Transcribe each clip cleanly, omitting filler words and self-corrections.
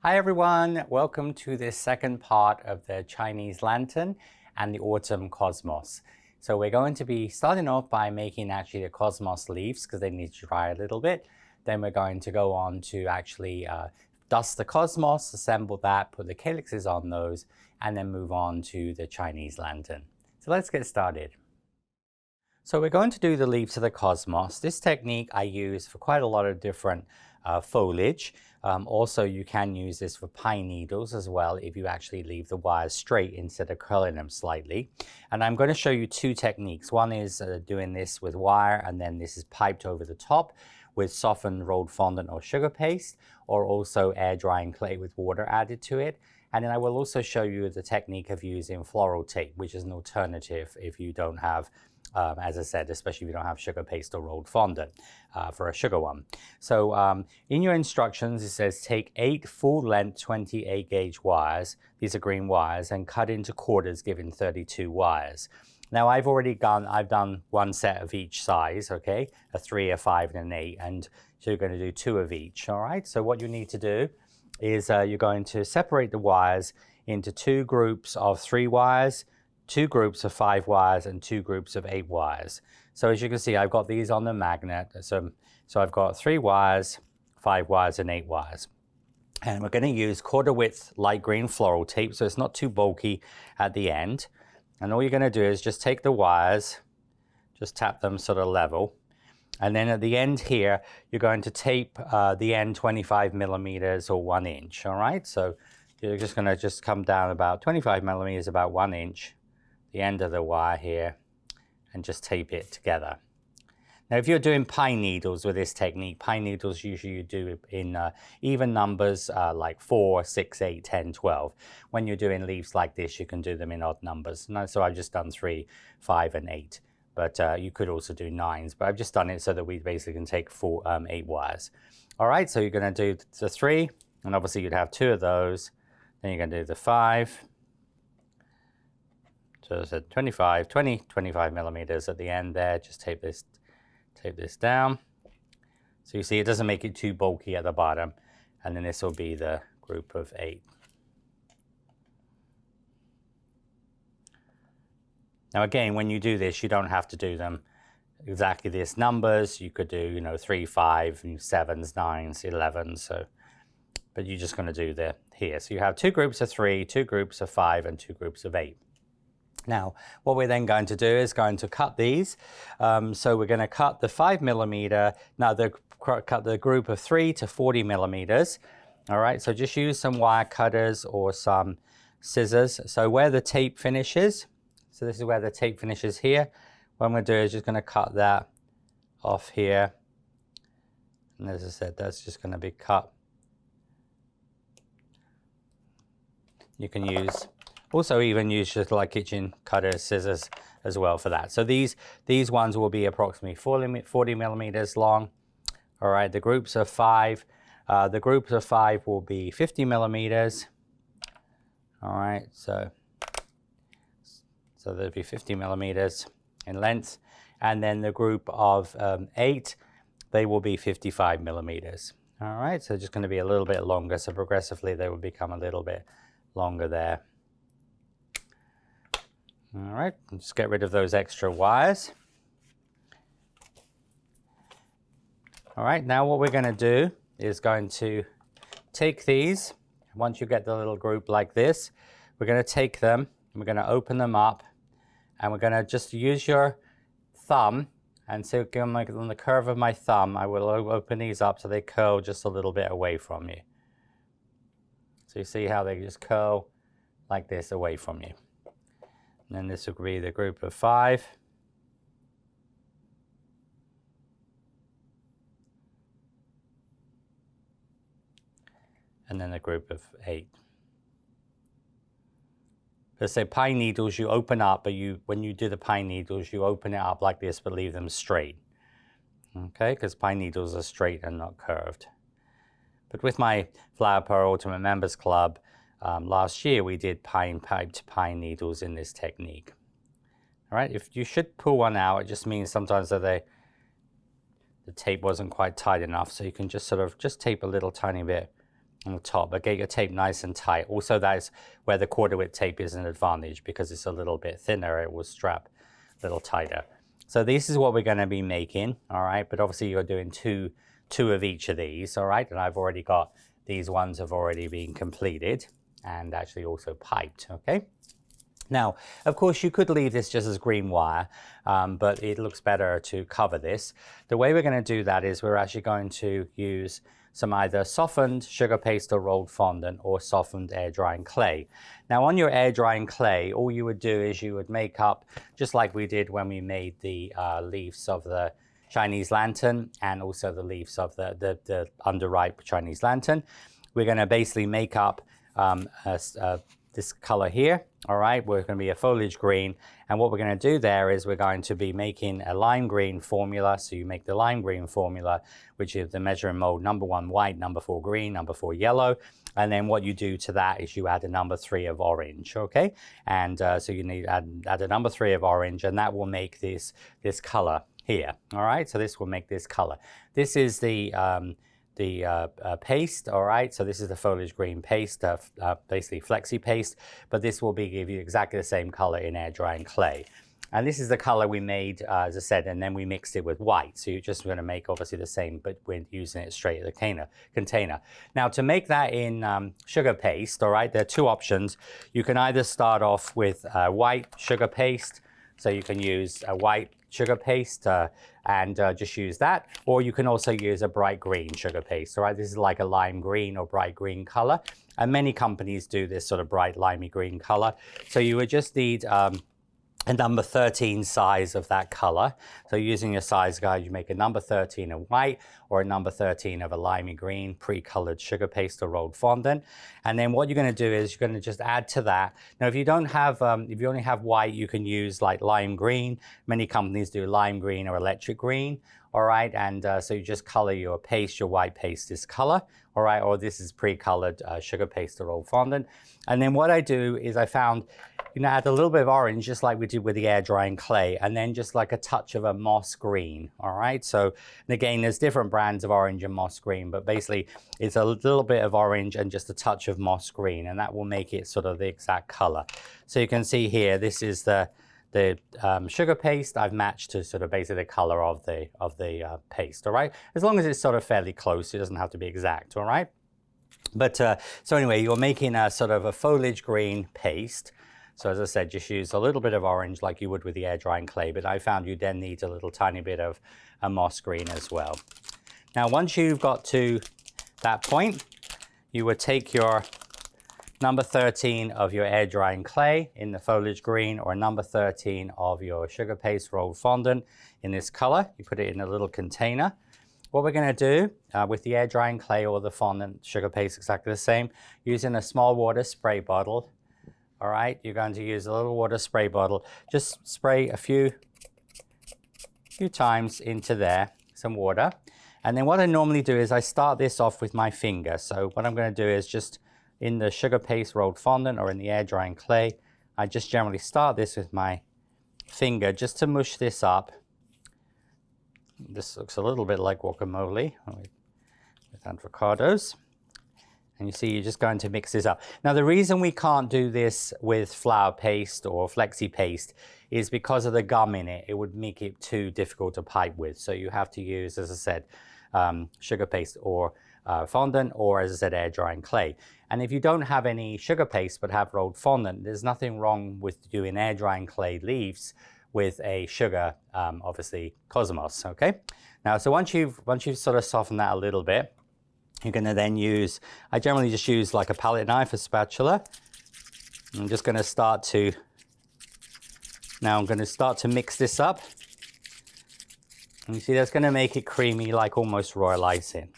Hi everyone, welcome to this second part of the Chinese lantern and the autumn cosmos. So we're going to be starting off by making actually the cosmos leaves because they need to dry a little bit. Then we're going to go on to actually dust the cosmos, assemble that, put the calyxes on those, and then move on to the Chinese lantern. So let's get started. So we're going to do the leaves of the cosmos. This technique I use for quite a lot of different foliage. Also, you can use this for pine needles as well if you actually leave the wires straight instead of curling them slightly. And I'm going to show you two techniques. One is doing this with wire, and then this is piped over the top with softened rolled fondant or sugar paste, or also air drying clay with water added to it. And then I will also show you the technique of using floral tape, which is an alternative if you don't have as I said, especially if you don't have sugar paste or rolled fondant for a sugar one. So in your instructions, it says take 8 full-length 28 gauge wires, these are green wires, and cut into quarters giving 32 wires. Now I've done one set of each size, okay, a 3, a 5, and an 8, and so you're going to do 2 of each, all right? So what you need to do is you're going to separate the wires into 2 groups of 3 wires, 2 groups of 5 wires, and 2 groups of 8 wires. So as you can see, I've got these on the magnet. So I've got 3 wires, 5 wires, and 8 wires. And we're going to use quarter width light green floral tape so it's not too bulky at the end. And all you're going to do is just take the wires, just tap them sort of level. And then at the end here, you're going to tape the end 25 millimeters or 1 inch, all right? So you're just going to come down about 25 millimeters, about 1 inch, the end of the wire here, and just tape it together. Now if you're doing pine needles with this technique, pine needles usually you do in even numbers like 4, 6, 8, 10, 12. When you're doing leaves like this, you can do them in odd numbers. So I've just done 3, 5, and 8. But you could also do 9s, but I've just done it so that we basically can take 8 wires. All right, so you're going to do the 3, and obviously you'd have 2 of those. Then you're going to do the 5. So it's a 25 millimeters at the end there. Just tape this down. So you see it doesn't make it too bulky at the bottom. And then this will be the group of 8. Now again, when you do this, you don't have to do them exactly these numbers. You could do, 3, 5, 7s, 9s, 11s. So, but you're just going to do here. So you have 2 groups of 3, 2 groups of 5, and 2 groups of 8. Now, what we're then going to do is going to cut these. So we're going to cut the 5 millimeter. Now, cut the group of 3 to 40 millimeters. All right, so just use some wire cutters or some scissors. So where the tape finishes, so this is where the tape finishes here. What I'm going to do is just going to cut that off here. And as I said, that's just going to be cut. You can also even use just like kitchen cutter scissors as well for that. So these ones will be approximately 40 millimeters long. All right, the groups of 5. The groups of 5 will be 50 millimeters. All right, so there'll be 50 millimeters in length. And then the group of 8, they will be 55 millimeters. All right, so just going to be a little bit longer. So progressively they will become a little bit longer there. All right, just get rid of those extra wires. All right, now what we're going to do is going to take these. Once you get the little group like this, we're going to take them and we're going to open them up, and we're going to just use your thumb, and so on the curve of my thumb, I will open these up so they curl just a little bit away from you. So you see how they just curl like this away from you. And then this will be the group of 5. And then the group of 8. Let's say pine needles you open up, but when you do the pine needles, you open it up like this, but leave them straight. Okay, because pine needles are straight and not curved. But with my Flower Power Ultimate Members Club, last year we did piped pine needles in this technique. All right, if you should pull one out, it just means sometimes that the tape wasn't quite tight enough, so you can just tape a little tiny bit on the top, but get your tape nice and tight. Also, that's where the quarter width tape is an advantage because it's a little bit thinner, it will strap a little tighter. So this is what we're going to be making, all right? But obviously you're doing two of each of these, all right? And I've already got, these ones have already been completed and actually also piped, okay? Now, of course, you could leave this just as green wire, but it looks better to cover this. The way we're going to do that is we're actually going to use some either softened sugar paste or rolled fondant or softened air drying clay. Now on your air drying clay, all you would do is you would make up, just like we did when we made the leaves of the Chinese lantern and also the leaves of the underripe Chinese lantern. We're going to basically make up this color here, all right? We're going to be a foliage green, and what we're going to do there is we're going to be making a lime green formula. So you make the lime green formula, which is the measuring mold number 1 white, number 4 green, number 4 yellow, and then what you do to that is you add a number 3 of orange, okay? And so you need to add a number 3 of orange, and that will make this color here, all right? So this will make this color. This is the paste, all right? So this is the foliage green paste, basically flexi paste, but this will give you exactly the same color in air drying clay. And this is the color we made, as I said, and then we mixed it with white. So you're just going to make obviously the same, but we're using it straight at the container. Now to make that in sugar paste, all right, there are two options. You can either start off with white sugar paste, so you can use a white sugar paste and just use that, or you can also use a bright green sugar paste, all right? This is like a lime green or bright green color, and many companies do this sort of bright limey green color. So you would just need a number 13 size of that color. So using your size guide, you make a number 13 of white or a number 13 of a limey green pre-colored sugar paste or rolled fondant. And then what you're going to do is you're going to just add to that. Now, if you don't have, if you only have white, you can use like lime green. Many companies do lime green or electric green. All right, and so you just color your paste, your white paste this color, all right, or this is pre-colored sugar paste or rolled fondant. And then what I do is I found, you know, add a little bit of orange, just like we did with the air drying clay, and then just like a touch of a moss green, all right? So, and again, there's different brands of orange and moss green, but basically it's a little bit of orange and just a touch of moss green, and that will make it sort of the exact color. So you can see here, this is the sugar paste I've matched to sort of basically the color of the paste, all right? As long as it's sort of fairly close, it doesn't have to be exact, all right? But so anyway, you're making a sort of a foliage green paste. So as I said, just use a little bit of orange like you would with the air drying clay, but I found you then need a little tiny bit of a moss green as well. Now, once you've got to that point, you would take your number 13 of your air drying clay in the foliage green, or number 13 of your sugar paste rolled fondant in this color. You put it in a little container. What we're going to do with the air drying clay or the fondant sugar paste, exactly the same, using a small water spray bottle. All right, you're going to use a little water spray bottle. Just spray a few times into there, some water. And then what I normally do is I start this off with my finger. So what I'm going to do is just in the sugar paste rolled fondant or in the air drying clay, I just generally start this with my finger just to mush this up. This looks a little bit like guacamole with avocados. And you see, you're just going to mix this up. Now, the reason we can't do this with flour paste or flexi paste is because of the gum in it. It would make it too difficult to pipe with. So you have to use, as I said, sugar paste or fondant, or as I said, air drying clay. And if you don't have any sugar paste but have rolled fondant, there's nothing wrong with doing air drying clay leaves with a sugar, obviously, cosmos, okay? Now, so once you've sort of softened that a little bit, you're going to then use, I generally just use like a palette knife, a spatula. I'm just going to start to, now I'm going to start to mix this up. And you see that's going to make it creamy, like almost royal icing.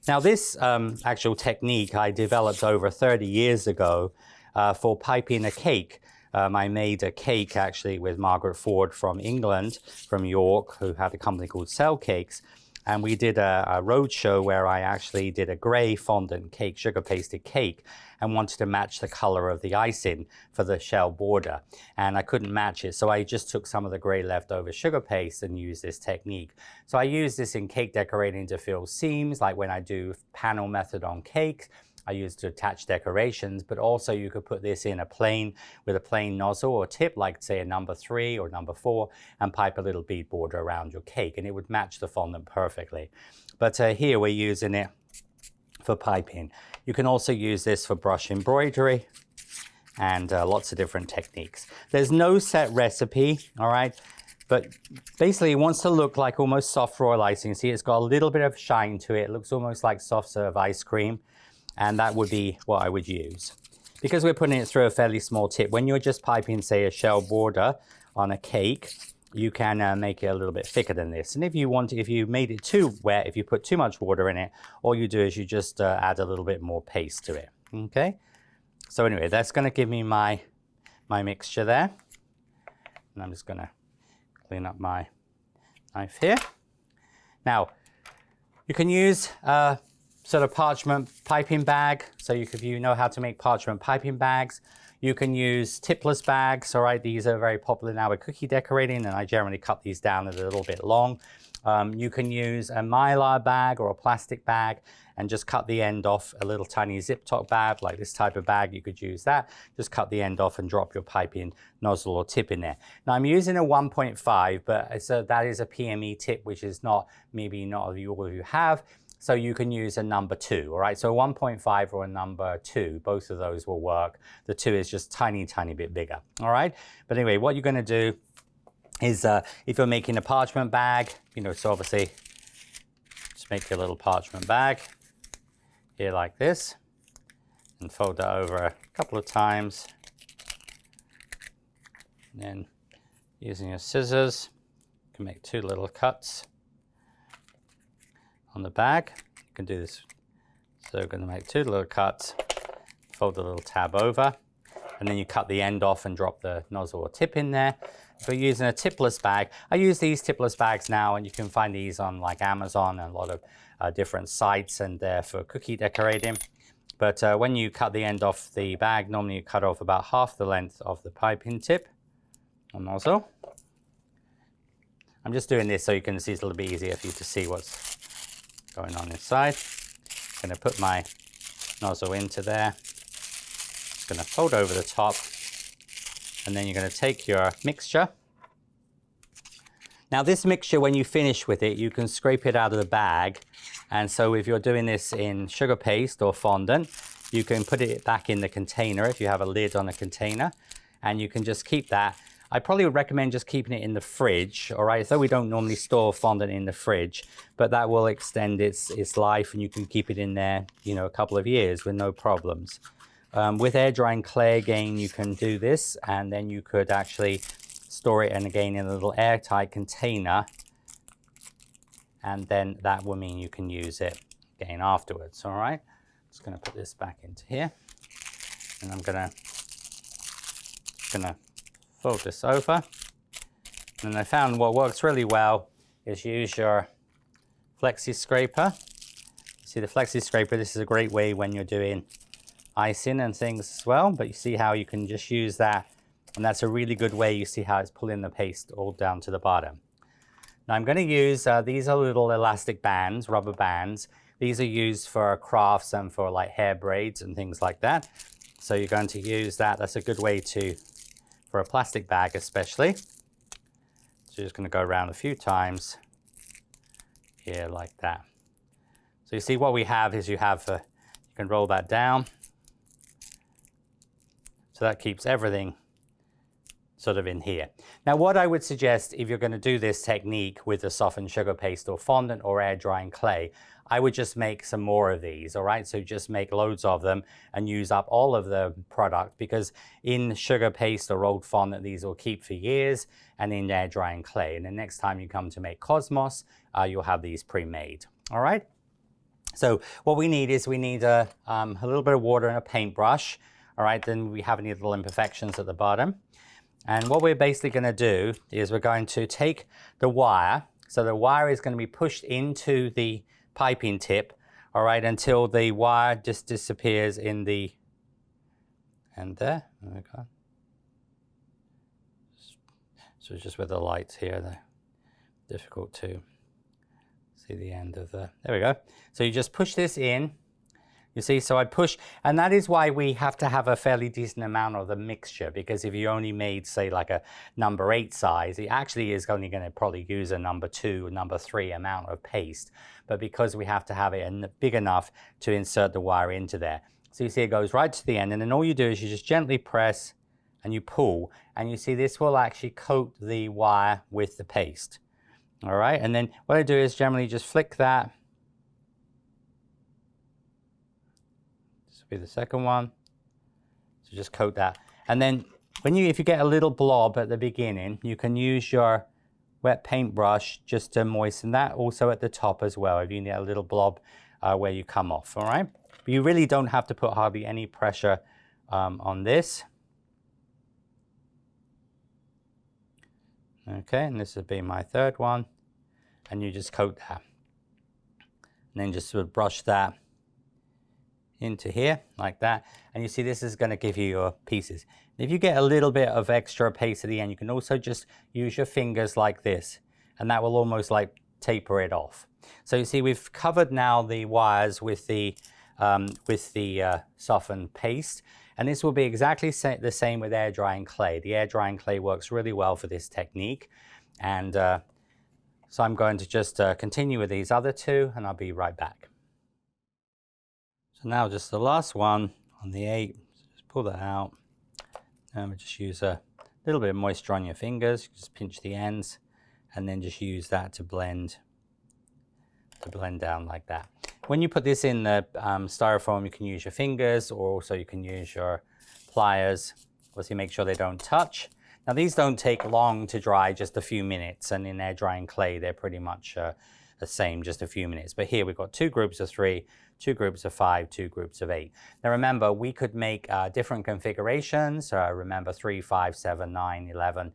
Now this actual technique I developed over 30 years ago for piping a cake. I made a cake actually with Margaret Ford from England, from York, who had a company called Cell Cakes. and we did a road show where I actually did a gray fondant cake, sugar pasted cake, and wanted to match the color of the icing for the shell border. And I couldn't match it, so I just took some of the gray leftover sugar paste and used this technique. So I use this in cake decorating to fill seams, like when I do panel method on cakes. I use to attach decorations, but also you could put this in a plain, with a plain nozzle or tip, like say a number 3 or number 4, and pipe a little bead border around your cake, and it would match the fondant perfectly. But here we're using it for piping. You can also use this for brush embroidery and lots of different techniques. There's no set recipe, all right? But basically it wants to look like almost soft royal icing. See, it's got a little bit of shine to it. It looks almost like soft serve ice cream. And that would be what I would use. Because we're putting it through a fairly small tip, when you're just piping, say, a shell border on a cake, you can make it a little bit thicker than this. And if you made it too wet, if you put too much water in it, all you do is you just add a little bit more paste to it, okay? So anyway, that's gonna give me my mixture there. And I'm just gonna clean up my knife here. Now, you can use sort of parchment piping bag. So if you know how to make parchment piping bags, you can use tipless bags. All right, these are very popular now with cookie decorating, and I generally cut these down a little bit long. You can use a mylar bag or a plastic bag and just cut the end off. A little tiny zip top bag, like this type of bag, you could use that. Just cut the end off and drop your piping nozzle or tip in there. Now I'm using a 1.5, but that is a PME tip, which is maybe not all of you have. So you can use a number 2, all right? So 1.5 or a number 2, both of those will work. The 2 is just tiny bit bigger, all right? But anyway, what you're gonna do is if you're making a parchment bag, so obviously just make your little parchment bag here like this and fold that over a couple of times. And then using your scissors, you can make 2 little cuts on the bag. You can do this. So we're going to make 2 little cuts, fold the little tab over, and then you cut the end off and drop the nozzle or tip in there. If you're using a tipless bag, I use these tipless bags now, and you can find these on like Amazon and a lot of different sites, and they're for cookie decorating. But when you cut the end off the bag, normally you cut off about half the length of the piping tip or nozzle. I'm just doing this so you can see it's a little bit easier for you to see what's going on inside. I'm going to put my nozzle into there. Just going to fold over the top, and then you're going to take your mixture. Now this mixture, when you finish with it, you can scrape it out of the bag. And so if you're doing this in sugar paste or fondant, you can put it back in the container if you have a lid on a container, and you can just keep that. I probably would recommend just keeping it in the fridge, all right? So we don't normally store fondant in the fridge, but that will extend its life, and you can keep it in there, a couple of years with no problems. With air drying clay, again, you can do this, and then you could actually store it, and again, in a little airtight container, and then that will mean you can use it again afterwards, all right? Just gonna put this back into here, and I'm gonna fold this over. And I found what works really well is use your flexi scraper. See the flexi scraper, this is a great way when you're doing icing and things as well, but you see how you can just use that, and that's a really good way. You see how it's pulling the paste all down to the bottom. Now I'm going to use, these are little elastic bands, rubber bands. These are used for crafts and for like hair braids and things like that. So you're going to use that. That's a good way for a plastic bag especially. So you're just going to go around a few times here like that. So you see what we have is you can roll that down. So that keeps everything sort of in here. Now what I would suggest if you're going to do this technique with the softened sugar paste or fondant or air drying clay, I would just make some more of these, all right? So just make loads of them and use up all of the product, because in sugar paste or rolled fondant, these will keep for years, and in air drying clay. And the next time you come to make Cosmos, you'll have these pre-made, all right? So what we need is a little bit of water and a paintbrush, all right? Then we have any little imperfections at the bottom. And what we're basically going to do is we're going to take the wire, So the wire is going to be pushed into the piping tip, all right, until the wire just disappears in the, and there we go. So just with the lights here, they're difficult to see the end of the, there we go. So you just push this in. You see, so I push, and that is why we have to have a fairly decent amount of the mixture, because if you only made, say, like a number 8 size, it actually is only going to probably use a number 2, number 3 amount of paste. But because we have to have it big enough to insert the wire into there. So you see it goes right to the end, and then all you do is you just gently press and you pull, and you see this will actually coat the wire with the paste. All right, and then what I do is generally just flick that. Be the second one. So just coat that. And then if you get a little blob at the beginning, you can use your wet paintbrush just to moisten that, also at the top as well, if you get a little blob where you come off, all right? But you really don't have to put hardly any pressure on this. Okay, and this would be my third one. And you just coat that. And then just sort of brush that into here like that, and you see this is going to give you your pieces. If you get a little bit of extra paste at the end, you can also just use your fingers like this, and that will almost like taper it off. So you see we've covered now the wires with the softened paste, and this will be exactly the same with air drying clay. The air drying clay works really well for this technique, and so I'm going to just continue with these other two, and I'll be right back. So now just the last one on the 8, just pull that out, and we just use a little bit of moisture on your fingers, just pinch the ends, and then just use that to blend down like that. When you put this in the styrofoam, you can use your fingers, or also you can use your pliers. Obviously make sure they don't touch. Now these don't take long to dry, just a few minutes, and in air drying clay they're pretty much the same, just a few minutes. But here we've got 2 groups of 3, 2 groups of 5, 2 groups of 8. Now remember, we could make different configurations. Remember 3, 5, 7, 9, 11.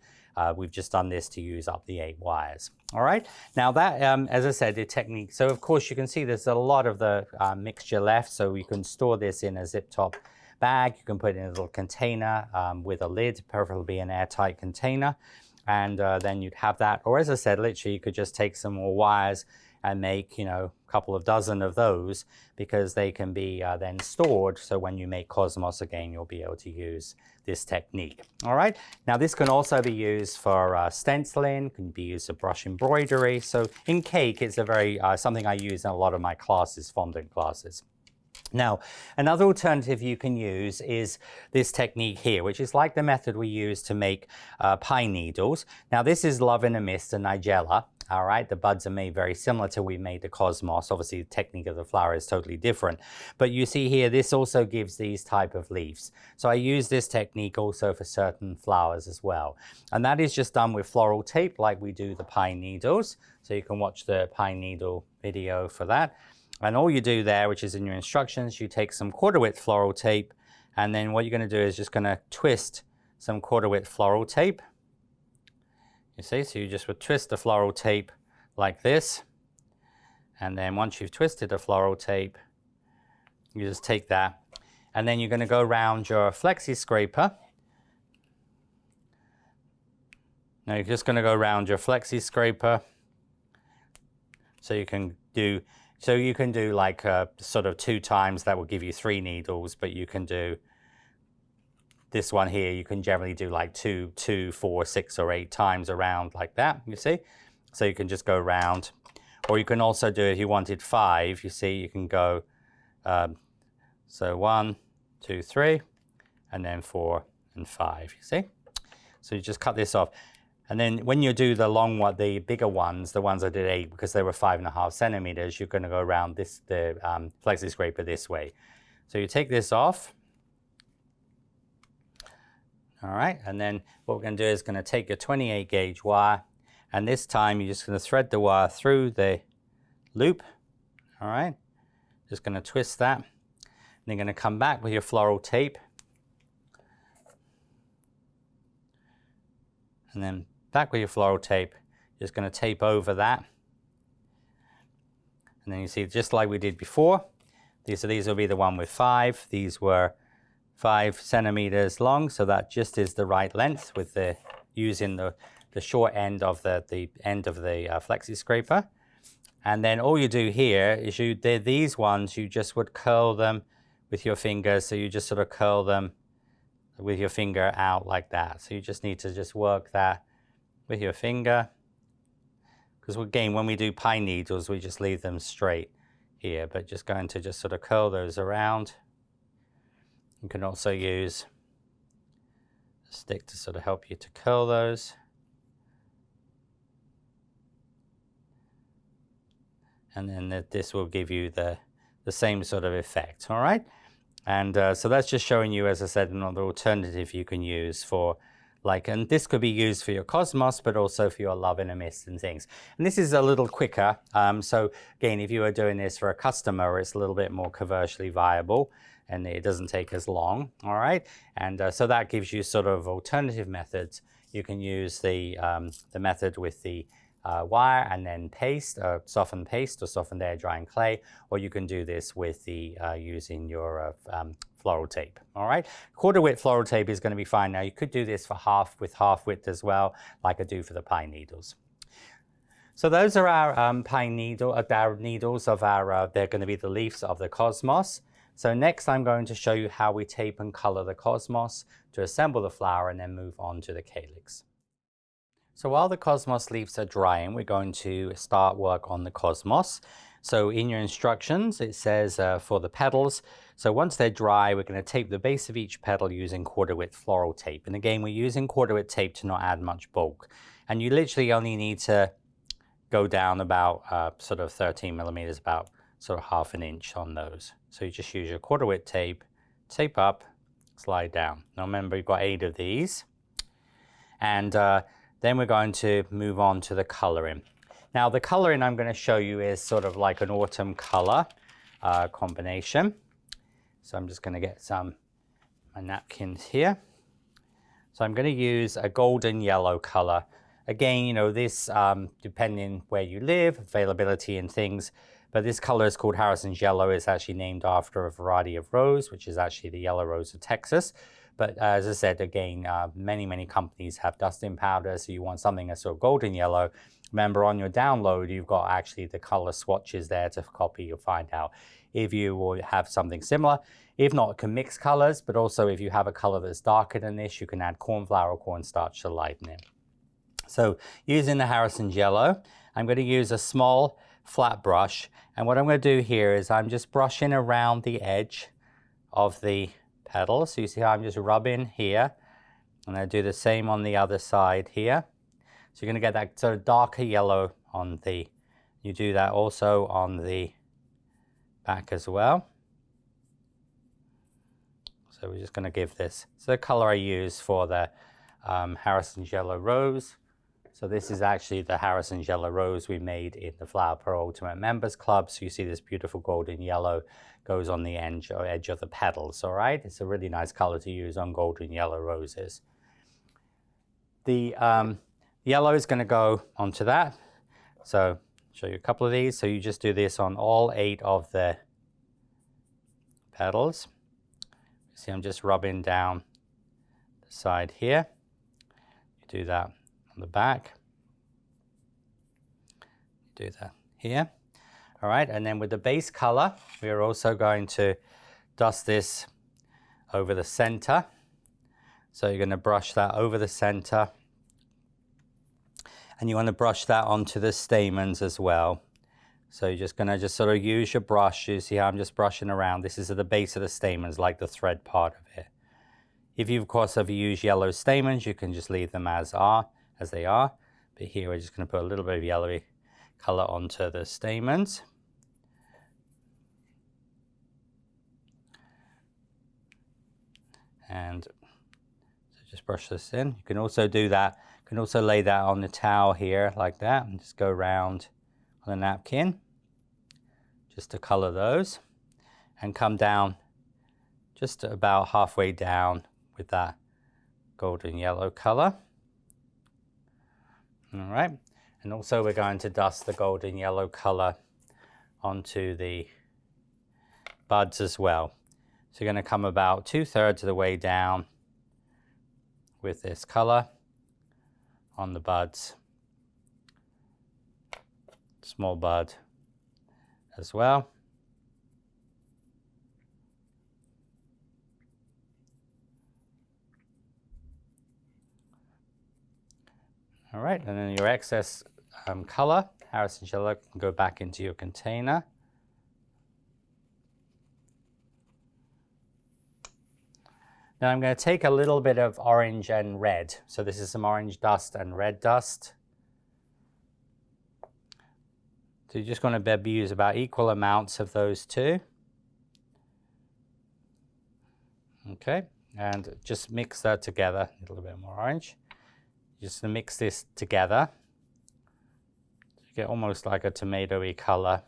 We've just done this to use up the 8 wires. All right. Now that, as I said, the technique. So of course you can see there's a lot of the mixture left. So you can store this in a zip top bag. You can put it in a little container with a lid, preferably an airtight container. And then you'd have that, or as I said, literally you could just take some more wires and make, you know, a couple of dozen of those, because they can be then stored. So when you make Cosmos again, you'll be able to use this technique. All right. Now this can also be used for stenciling, can be used for brush embroidery. So in cake, it's a very something I use in a lot of my classes, fondant classes. Now, another alternative you can use is this technique here, which is like the method we use to make pine needles. Now, this is Love in a Mist and Nigella. All right, the buds are made very similar to we made the Cosmos. Obviously, the technique of the flower is totally different. But you see here, this also gives these type of leaves. So I use this technique also for certain flowers as well. And that is just done with floral tape like we do the pine needles. So you can watch the pine needle video for that. And all you do there, which is in your instructions, you take some 1/4 width floral tape, and then what you're going to do is just going to twist some 1/4 width floral tape. You see, so you just would twist the floral tape like this. And then once you've twisted the floral tape, you just take that, and then you're going to go around your flexi scraper. Now you're just going to go around your flexi scraper. So you can do like sort of 2 times, that will give you 3 needles, but you can do this one here, you can generally do like 2, 4, 6 or 8 times around like that, you see? So you can just go around, or you can also do, if you wanted 5, you see, you can go, so 1, 2, 3, and then 4 and 5, you see? So you just cut this off. And then when you do the long one, the bigger ones, the ones I did 8, because they were 5.5 centimeters, you're going to go around the flexi scraper this way. So you take this off. All right, and then what we're going to do is going to take your 28 gauge wire, and this time you're just going to thread the wire through the loop. All right, just going to twist that. And you're going to come back with your floral tape. And then back with your floral tape, Just going to tape over that. And then you see, just like we did before, these will be the one with 5. These were 5 centimeters long, so that just is the right length with the using the short end of the end of the flexi scraper. And then all you do here is these ones, you just would curl them with your fingers. So you just sort of curl them with your finger out like that. So you just need to just work that with your finger. Because again, when we do pine needles, we just leave them straight here, but just going to just sort of curl those around. You can also use a stick to sort of help you to curl those. And then this will give you the same sort of effect, all right? And so that's just showing you, as I said, another alternative you can use for and this could be used for your cosmos, but also for your love in a mist and things. And this is a little quicker. So again, if you are doing this for a customer, it's a little bit more commercially viable and it doesn't take as long, all right? And so that gives you sort of alternative methods. You can use the method with the wire and then paste, softened paste or softened air drying clay, or you can do this with the using your floral tape. All right, quarter width floral tape is going to be fine. Now you could do this for half width as well, like I do for the pine needles. So those are our pine needle, our needles of our. They're going to be the leaves of the cosmos. So next I'm going to show you how we tape and color the cosmos to assemble the flower and then move on to the calyx. So while the cosmos leaves are drying, we're going to start work on the cosmos. So in your instructions, it says for the petals, so once they're dry, we're going to tape the base of each petal using quarter width floral tape. And again, we're using quarter width tape to not add much bulk. And you literally only need to go down about sort of 13 millimeters, about sort of ½ an inch on those. So you just use your quarter width tape, tape up, slide down. Now remember, you've got 8 of these. And then we're going to move on to the coloring. Now the coloring I'm going to show you is sort of like an autumn color combination. So I'm just going to get my napkins here. So I'm going to use a golden yellow color. Again, you know, this depending where you live, availability and things, but this color is called Harrison's yellow. It's actually named after a variety of rose, which is actually the yellow rose of Texas. But as I said, again, many companies have dusting powder, so you want something that's sort of golden yellow. Remember, on your download, you've got actually the color swatches there to copy. You'll find out if you will have something similar. If not, you can mix colors, but also if you have a color that's darker than this, you can add cornflower or cornstarch to lighten it. So using the Harrison's yellow, I'm going to use a small flat brush. And what I'm going to do here is I'm just brushing around the edge of the petals. So you see how I'm just rubbing here. And I do the same on the other side here. So you're going to get that sort of darker yellow on you do that also on the back as well. So we're just going to give this, so the color I use for the Harrison's yellow rose. So this is actually the Harrison's yellow rose we made in the Flower Pro Ultimate Members Club. So you see this beautiful golden yellow goes on the edge of the petals, all right? It's a really nice color to use on golden yellow roses. The yellow is going to go onto that. So I'll show you a couple of these. So you just do this on all 8 of the petals. See, I'm just rubbing down the side here. You do that on the back. You do that here. All right, and then with the base color, we are also going to dust this over the center. So you're going to brush that over the center. And you want to brush that onto the stamens as well. So you're just going to sort of use your brush. You see how I'm just brushing around. This is at the base of the stamens, like the thread part of it. If you, of course, ever use yellow stamens, you can just leave them as they are. But here we're just going to put a little bit of yellowy color onto the stamens. And so just brush this in. You can also do that. You can also lay that on the towel here like that and just go around on the napkin just to color those and come down just about halfway down with that golden yellow color. All right. And also we're going to dust the golden yellow color onto the buds as well. So you're going to come about 2/3 of the way down with this color on the buds. Small bud as well. All right, and then your excess color, Harrison's yellow, can go back into your container. Now I'm going to take a little bit of orange and red. So this is some orange dust and red dust. So you're just going to use about equal amounts of those two. Okay, and just mix that together, a little bit more orange. Just to mix this together. You get almost like a tomatoey color.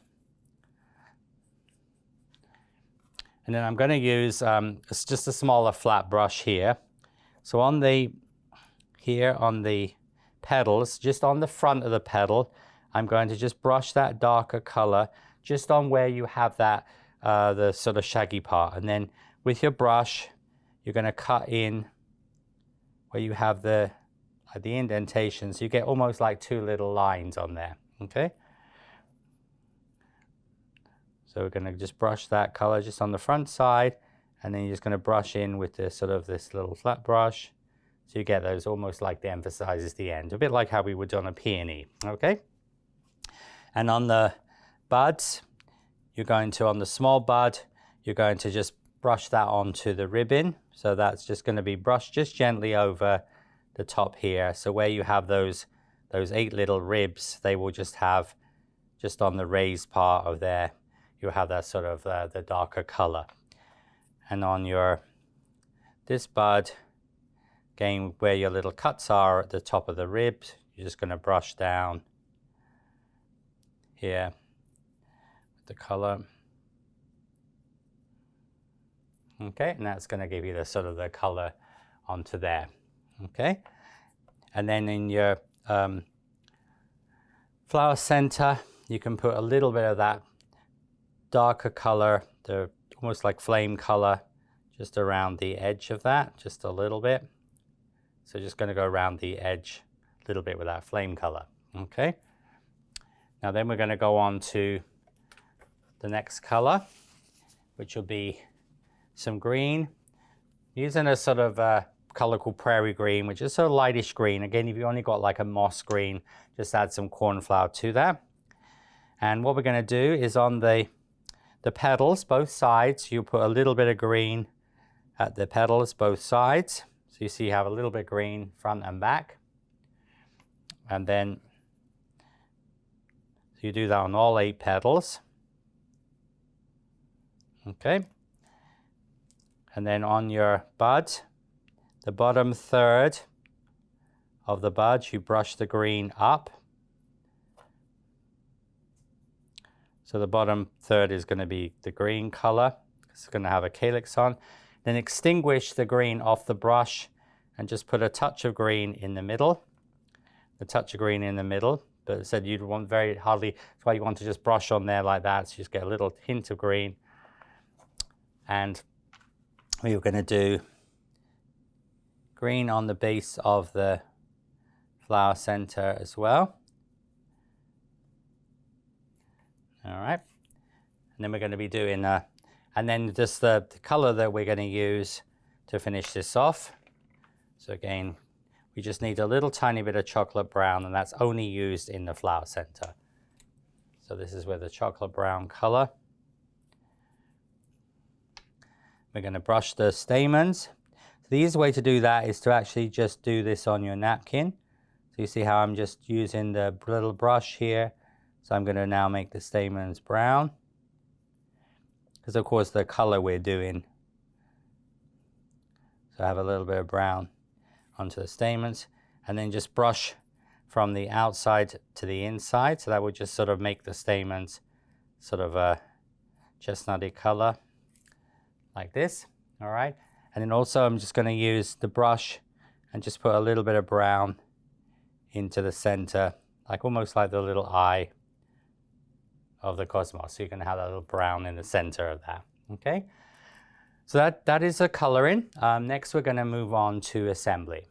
And then I'm going to use it's just a smaller flat brush here. So on the petals, just on the front of the petal, I'm going to just brush that darker color just on where you have that the sort of shaggy part. And then with your brush, you're going to cut in where you have the indentations. You get almost like two little lines on there. Okay. So we're going to just brush that color just on the front side, and then you're just going to brush in with this this little flat brush. So you get those almost like the emphasizes the end, a bit like how we would on a peony. Okay. And on the buds, you're going to, on the small bud, you're going to just brush that onto the ribbon. So that's just going to be brushed just gently over the top here. So where you have those 8 little ribs, they will just have, just on the raised part of there, you'll have that sort of the darker color. And on this bud, again, where your little cuts are at the top of the ribs, you're just going to brush down here with the color. Okay, and that's going to give you the sort of the color onto there. Okay, and then in your flower center, you can put a little bit of that darker color, the almost like flame color, just around the edge of that, just a little bit. So just going to go around the edge a little bit with that flame color. Okay, now then we're going to go on to the next color, which will be some green, using a sort of color called prairie green, which is sort of lightish green. Again, if you only got like a moss green, just add some cornflower to that. And what we're going to do is on the petals, both sides, you put a little bit of green at the petals, both sides. So you see you have a little bit of green front and back. And then so you do that on all 8 petals. Okay. And then on your bud, the bottom 1/3 of the bud, you brush the green up. So the bottom 1/3 is going to be the green color. It's going to have a calyx on. Then extinguish the green off the brush and just put a touch of green in the middle. A touch of green in the middle. But it said you'd want very hardly, that's why you want to just brush on there like that. So you just get a little hint of green. And we're going to do green on the base of the flower center as well. All right, and then we're going to be doing and then just the color that we're going to use to finish this off. So again, we just need a little tiny bit of chocolate brown, and that's only used in the flower center. So this is with the chocolate brown color. We're going to brush the stamens. The easiest way to do that is to actually just do this on your napkin. So you see how I'm just using the little brush here. So I'm going to now make the stamens brown. Because of course the color we're doing. So I have a little bit of brown onto the stamens. And then just brush from the outside to the inside. So that will just sort of make the stamens sort of a chestnutty color. Like this. All right. And then also I'm just going to use the brush and just put a little bit of brown into the center like almost like the little eye of the cosmos. So you're going to have that little brown in the center of that. Okay, so that is a coloring. Next, we're going to move on to assembly.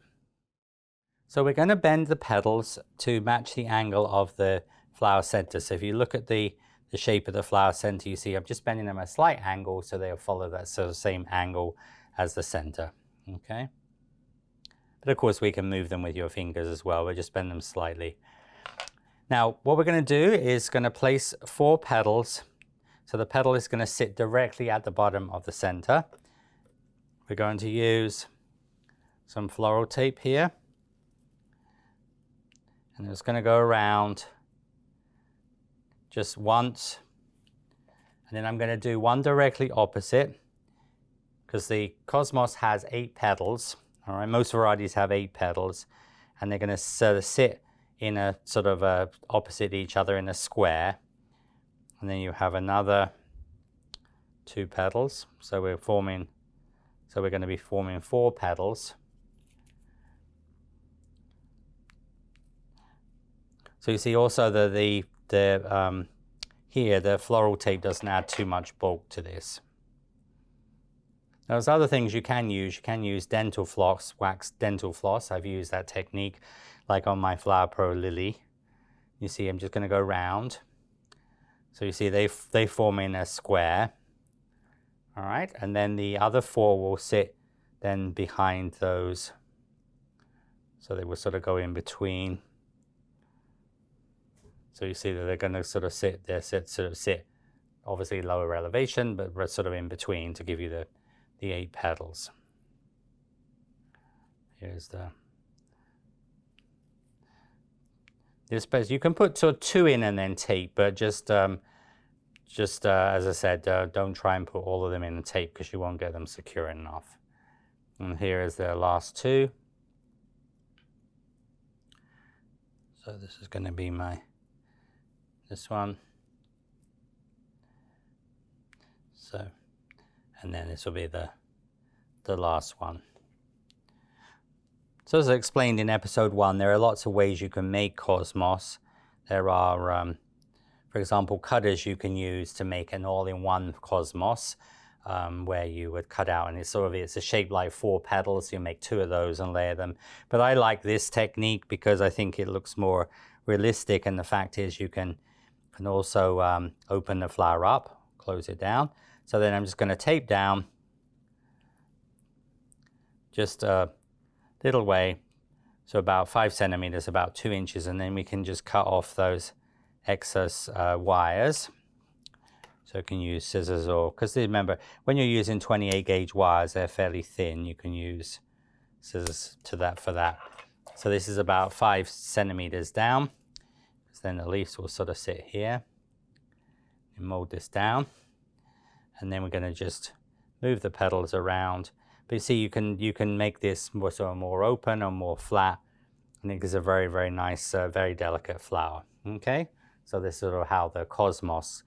So we're going to bend the petals to match the angle of the flower center. So if you look at the shape of the flower center, you see I'm just bending them a slight angle so they'll follow that sort of same angle as the center. Okay, but of course we can move them with your fingers as well. We'll just bend them slightly. Now what we're going to do is going to place 4 petals. So the petal is going to sit directly at the bottom of the center. We're going to use some floral tape here. And it's going to go around just once. And then I'm going to do one directly opposite, because the cosmos has 8 petals. All right, most varieties have 8 petals. And they're going to sort of sit in a sort of opposite each other in a square. And then you have another 2 petals. So we're going to be forming 4 petals. So you see also that here the floral tape doesn't add too much bulk to this. Now, there's other things you can use. You can use dental floss, wax dental floss. I've used that technique, like on my Flower Pro lily. You see, I'm just going to go round. So you see they form in a square. All right, and then the other 4 will sit then behind those. So they will sort of go in between. So you see that they're going to sort of sit, obviously lower elevation, but sort of in between to give you the 8 petals. Here's this. You can put sort of 2 in and then tape, but just as I said, don't try and put all of them in the tape because you won't get them secure enough. And here is the last 2. So this is going to be this one. So, and then this will be the last one. So as I explained in episode 1, there are lots of ways you can make cosmos. There are, for example, cutters you can use to make an all-in-one cosmos, where you would cut out, and it's a shape like 4 petals. You make 2 of those and layer them. But I like this technique because I think it looks more realistic, and the fact is you can also open the flower up, close it down. So then I'm just going to tape down just a little way, so about 5 centimeters, about 2 inches, and then we can just cut off those excess wires. So you can use scissors, or because remember, when you're using 28 gauge wires, they're fairly thin. You can use scissors for that. So this is about 5 centimeters down. Then the leaves will sort of sit here. And mold this down, and then we're going to just move the petals around. But you see, you can make this more open or more flat, and it gives a very, very nice, very delicate flower. Okay, so this is sort of how the cosmos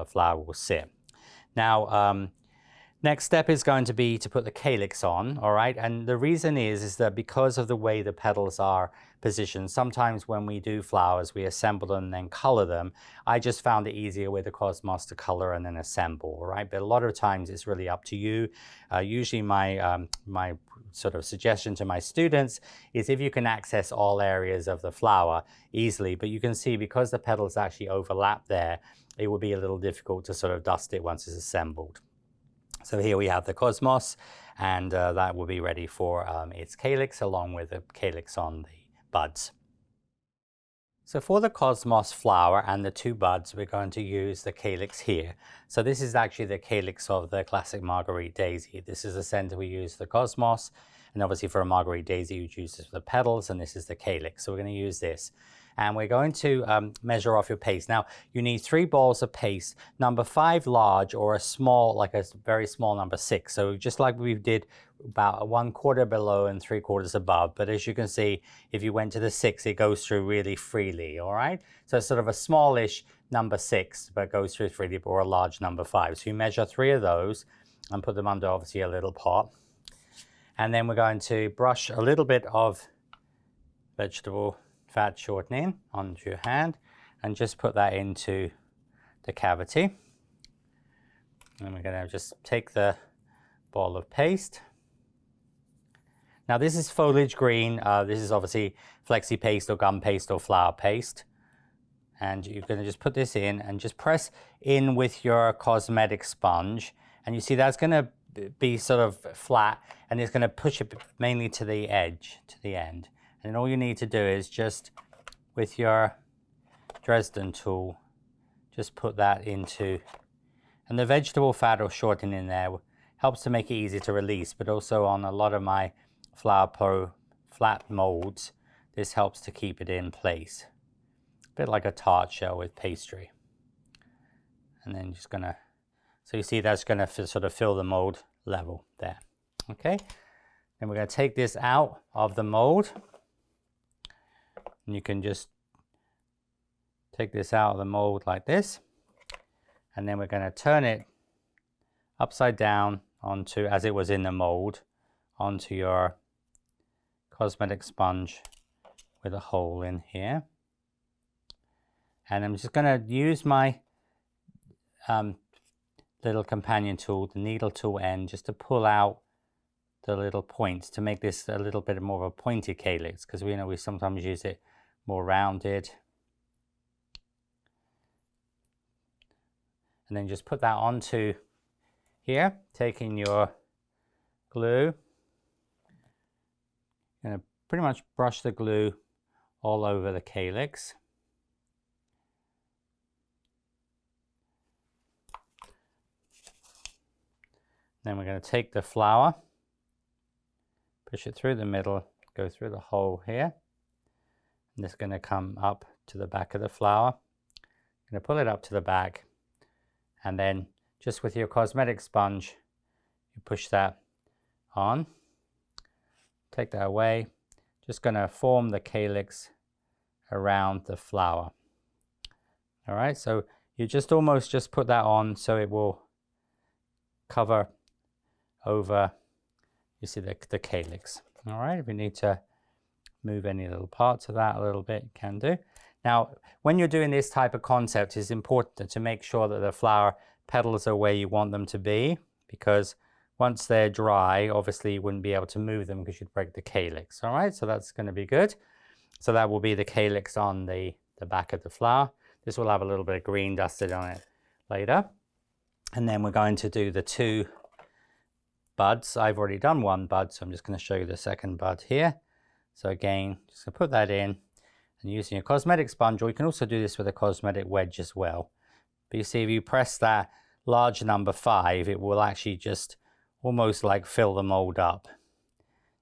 flower will sit. Now, next step is going to be to put the calyx on. All right, and the reason is that because of the way the petals are positioned, sometimes when we do flowers, we assemble them and then color them. I just found it easier with the cosmos to color and then assemble. All right, but a lot of times it's really up to you. Usually my sort of suggestion to my students is if you can access all areas of the flower easily, but you can see because the petals actually overlap there, it will be a little difficult to sort of dust it once it's assembled. So here we have the cosmos, and that will be ready for its calyx, along with the calyx on the buds. So for the cosmos flower and the 2 buds, we're going to use the calyx here. So this is actually the calyx of the classic Marguerite daisy. This is the center we use the cosmos, and obviously for a Marguerite daisy, you use this for the petals, and this is the calyx. So we're going to use this. And we're going to measure off your paste. Now, you need 3 balls of paste, number 5 large, or a small, like a very small number 6. So just like we did about 1/4 below and 3/4 above. But as you can see, if you went to the 6, it goes through really freely, all right? So it's sort of a smallish number 6, but goes through freely, or a large number 5. So you measure 3 of those and put them under, obviously, a little pot. And then we're going to brush a little bit of vegetable fat shortening onto your hand and just put that into the cavity. And we're going to just take the ball of paste. Now this is foliage green. This is obviously flexi paste or gum paste or flour paste. And you're going to just put this in and just press in with your cosmetic sponge. And you see that's going to be sort of flat and it's going to push it mainly to the edge, to the end. And then all you need to do is just with your Dresden tool, just put that into, and the vegetable fat or shortening in there helps to make it easy to release, but also on a lot of my Flour Pro flat molds, this helps to keep it in place. A bit like a tart shell with pastry. And then just gonna, so you see that's gonna sort of fill the mold level there. Okay, then we're gonna take this out of the mold. And you can just take this out of the mold like this. And then we're gonna turn it upside down onto, as it was in the mold, onto your cosmetic sponge with a hole in here. And I'm just going to use my little companion tool, the needle tool end, just to pull out the little points to make this a little bit more of a pointed calyx, because we know we sometimes use it more rounded. And then just put that onto here, taking your glue. You're going to pretty much brush the glue all over the calyx. Then we're going to take the flour, push it through the middle, go through the hole here. And it's going to come up to the back of the flour. I'm going to pull it up to the back, and then just with your cosmetic sponge, you push that on. Take that away. Just going to form the calyx around the flour. All right, so you just almost just put that on so it will cover over, you see, the calyx. All right, if you need to move any little parts of that a little bit, you can do. Now, when you're doing this type of concept, it's important to make sure that the flower petals are where you want them to be, because once they're dry, obviously you wouldn't be able to move them because you'd break the calyx. All right, so that's going to be good. So that will be the calyx on the back of the flower. This will have a little bit of green dusted on it later. And then we're going to do the two buds. I've already done one bud, so I'm just going to show you the second bud here. So again, just going to put that in and using your cosmetic sponge, or you can also do this with a cosmetic wedge as well. But you see, if you press that large number 5, it will actually just almost like fill the mold up.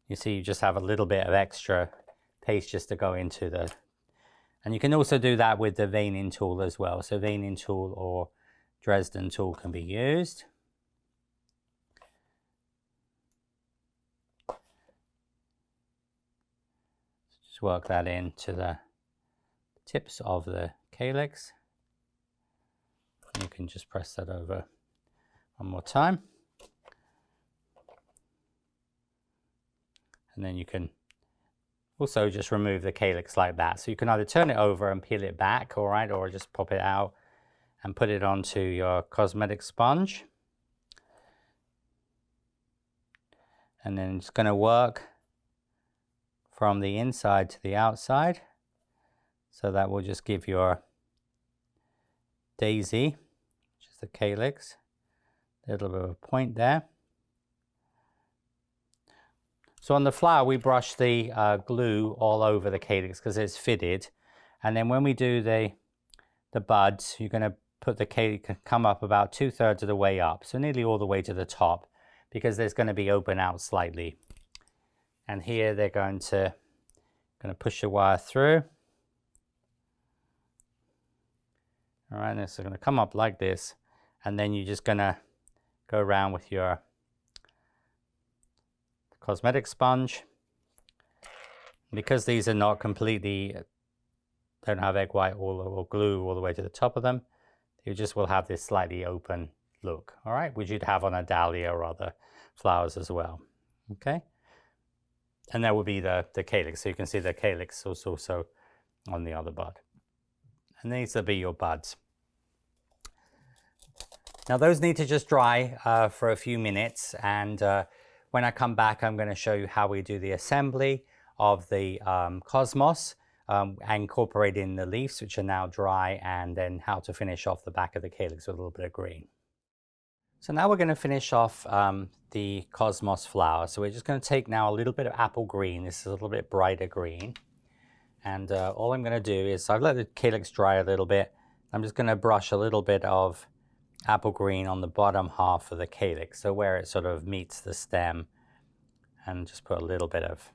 You see, you just have a little bit of extra paste just to go into the, and you can also do that with the veining tool as well. So veining tool or Dresden tool can be used. Just work that into the tips of the calyx. You can just press that over one more time. And then you can also just remove the calyx like that. So you can either turn it over and peel it back, all right, or just pop it out and put it onto your cosmetic sponge. And then it's going to work from the inside to the outside. So that will just give your daisy, which is the calyx, a little bit of a point there. So on the flower, we brush the glue all over the calyx because it's fitted. And then when we do the buds, you're going to put the calyx, come up about 2/3 of the way up. So nearly all the way to the top, because there's going to be open out slightly. And here they're going to push the wire through. All right, and it's going to come up like this. And then you're just going to go around with your cosmetic sponge. Because these are not completely, don't have egg white or glue all the way to the top of them, you just will have this slightly open look, all right, which you'd have on a dahlia or other flowers as well. Okay, and that would be the calyx. So you can see the calyx is also on the other bud. And these will be your buds. Now those need to just dry for a few minutes, and when I come back I'm going to show you how we do the assembly of the cosmos, incorporating the leaves which are now dry, and then how to finish off the back of the calyx with a little bit of green. So now we're going to finish off the cosmos flower. So we're just going to take now a little bit of apple green. This is a little bit brighter green. And all I'm going to do is, I've let the calyx dry a little bit. I'm just going to brush a little bit of apple green on the bottom half of the calyx, so where it sort of meets the stem, and just put a little bit of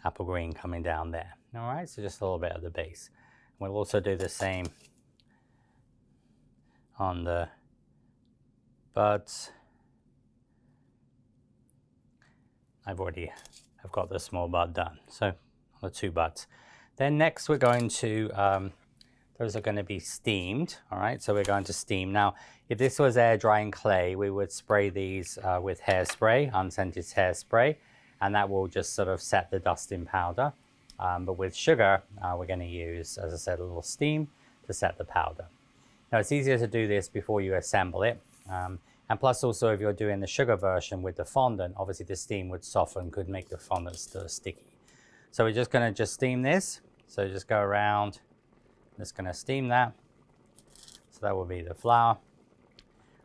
apple green coming down there. All right, so just a little bit at the base. We'll also do the same on the buds. I've got the small bud done, so the 2 buds. Then next we're going to, those are going to be steamed, all right? So we're going to steam. Now, if this was air drying clay, we would spray these with hairspray, unscented hairspray, and that will just sort of set the dust in powder. But with sugar, we're going to use, as I said, a little steam to set the powder. Now, it's easier to do this before you assemble it. And plus also, if you're doing the sugar version with the fondant, obviously the steam would soften, could make the fondant still sticky. So we're just going to steam this. So just go around, just going to steam that. So that will be the flower.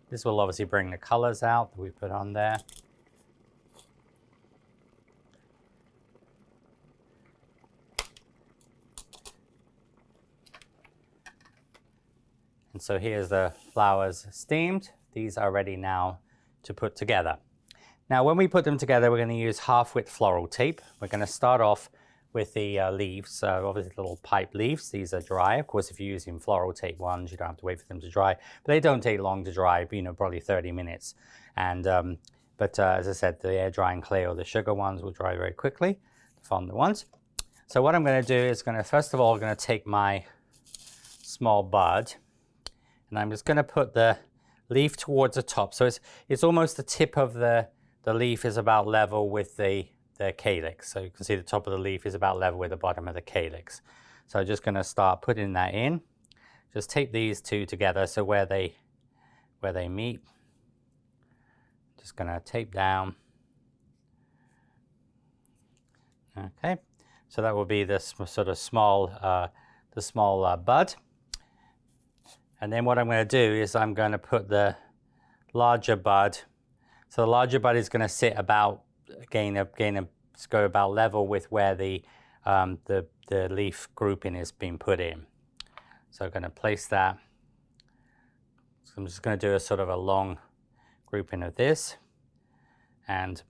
This will obviously bring the colors out that we put on there. And so here's the flowers steamed. These are ready now to put together. Now when we put them together, we're going to use half-width floral tape. We're going to start off with the leaves, obviously little pipe leaves. These are dry. Of course, if you're using floral tape ones, you don't have to wait for them to dry, but they don't take long to dry, probably 30 minutes. And as I said, the air drying clay or the sugar ones will dry very quickly, the fondant ones. So what I'm going to do is first of all, I'm going to take my small bud, and I'm just going to put the leaf towards the top. So it's almost the tip of the leaf is about level with the calyx. So you can see the top of the leaf is about level with the bottom of the calyx. So I'm just going to start putting that in. Just tape these two together so where they meet. Just going to tape down. Okay, so that will be this sort of small, bud. And then what I'm going to do is I'm going to put the larger bud. So the larger bud is going to sit about, go about level with where the leaf grouping is being put in. So I'm going to place that. So I'm just going to do a sort of a long grouping of this. And